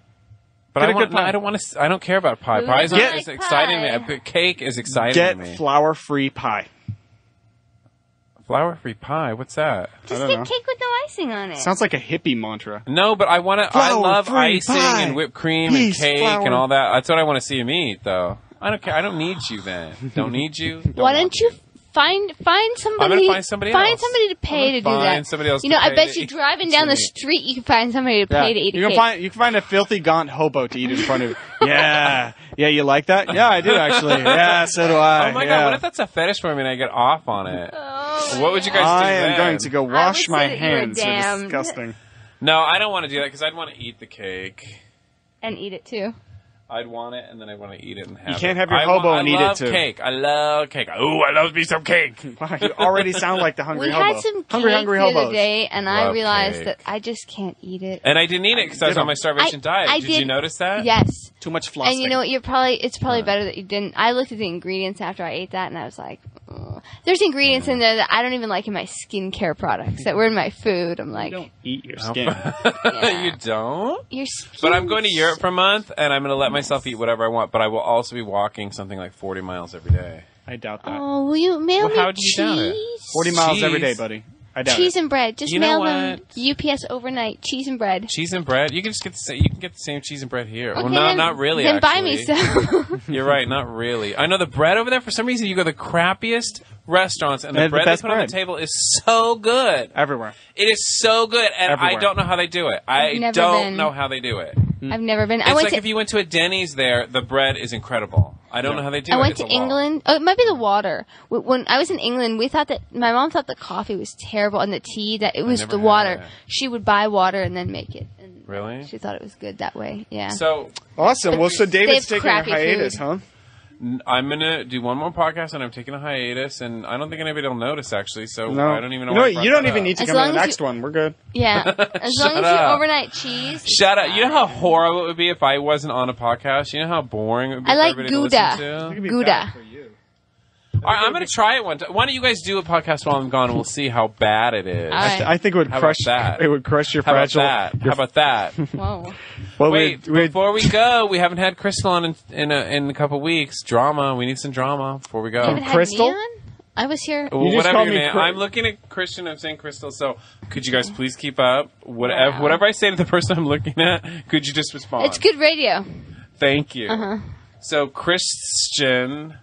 But Get I a want. good pie. I don't want to. I don't care about pie. Who Pie is doesn't is like exciting pie? to me. Cake is exciting to Get me. flour-free pie. Flour-free pie. What's that? Just don't get know. cake with no icing on it. Sounds like a hippie mantra. No, but I want to. I love Flour-free icing pie. and whipped cream Peace, and cake flour. and all that. That's what I want to see him eat, though. I don't care. I don't need you then. Don't need you. Why don't you find somebody? I'm gonna find somebody else. Somebody to pay to do that. Find somebody else. You know, to I pay bet to you eat- driving down the to eat. street, you can find somebody to pay to eat a you cake. can find a filthy gaunt hobo to eat in front of you. Yeah, you like that? Yeah, I do actually. Yeah, so do I. Oh my yeah. god! What if that's a fetish for me and I get off on it? Oh, What would you guys do I am then? going to go wash would my say that you were hands. You're damned. disgusting. No, I don't want to do that because I'd want to eat the cake. and eat it too. I'd want it, and then I want to eat it and have it. You can't have your hobo and eat it, too. I love cake. I love cake. Ooh, I love me some cake. Wow, you already sound like the hungry We hobo. had some cake hungry the other hobos. day, and I Love realized cake. that I just can't eat it. And I didn't eat it because I was on my starvation diet. I Did you notice that? Yes. Too much flossing. And you know what? It's probably better that you didn't. I looked at the ingredients after I ate that, and I was like, "Ugh." There's ingredients in there that I don't even like in my skincare products that were in my food. I'm like, You don't eat your skin. You don't? your skin. But I'm going to Europe for a month, and I'm going to let myself eat whatever I want, but I will also be walking something like 40 miles every day. I doubt that. Oh, will you mail Well, me how do you doubt it? cheese? 40 miles Cheese. every day, buddy. I doubt Cheese it. and bread. Just You know mail them what? UPS overnight. Cheese and bread. Cheese and bread? You can just get you can get the same cheese and bread here. Okay, well, no, then- not really, Then actually. buy me some. You're right, not really. I know the bread over there, for some reason, you go to the crappiest restaurants, and They the have the bread they best put on bread. the table is so good. Everywhere. It is so good, and I Everywhere. don't know how they do it. I I've never don't been. know how they do it. I've never been. It's I went like to if you went to a Denny's there, the bread is incredible. I don't know how they do it. I went It's to a lot. England. Oh, it might be the water. When I was in England, we thought that my mom thought the coffee was terrible and the tea that it was never the had water. it. She would buy water and then make it. And Really? She thought it was good that way. Yeah. So Awesome. Well, so David's They have taking a crappy hiatus, food. huh? I'm gonna do one more podcast, and I'm taking a hiatus, and I don't think anybody will notice actually. So No. I don't even know. You know why I what? brought You don't that even up. need to As come to long the as next one. We're good. yeah. As long Shut as you up. overnight cheese. Shut up! You know how horrible it would be if I wasn't on a podcast. You know how boring it would be I for like everybody to Gouda. listen to? Gouda. All right, I'm going to try it one time. Why don't you guys do a podcast while I'm gone, and we'll see how bad it is. All right. I think it would How about crush. that? It would crush your How about fragile. that? How about that? Whoa. Well, Wait, we'd- before we go, we haven't had Crystal on in a couple weeks. Drama. We need some drama before we go. You haven't had Crystal? me on? I was here. Well, You just whatever called your me name. Cri- I'm looking at Christian. I'm saying Crystal. So could you guys please keep up? Whatever I say to the person I'm looking at, could you just respond? It's good radio. Thank you. Uh-huh. So Christian.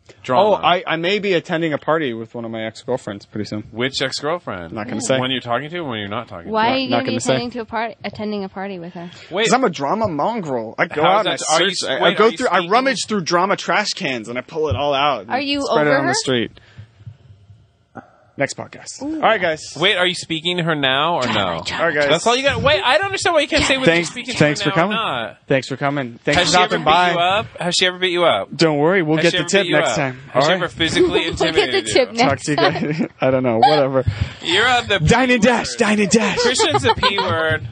Oh, Drama. I may be attending a party with one of my ex-girlfriends pretty soon. Which ex-girlfriend? Not gonna say. When you're talking to, or when you're not talking Why to? are you not going to be gonna say. attending a party with her? Wait, Because I'm a drama mongrel. I go How's out and I that- are you- search. I wait, go are you through. I speaking- rummage through drama trash cans and I pull it all out. and Are you spread it over on her? the street? Next podcast. All right, guys. wait, are you speaking to her now or no? All right, guys. That's all you got. Wait, I don't understand why you can't say whether you're Thanks. speaking Thanks to her for now coming. or not. Thanks for coming. Thanks Has for she ever stopping beat you by. up? Has she ever beat you up? Don't worry, we'll Has get she the ever tip beat you next up? time. Has All she right. ever physically We'll get the intimidated tip you? next Talk to you guys. I don't know. Whatever. You're on the Dine and dash. Dine and dash. Christian's a P word.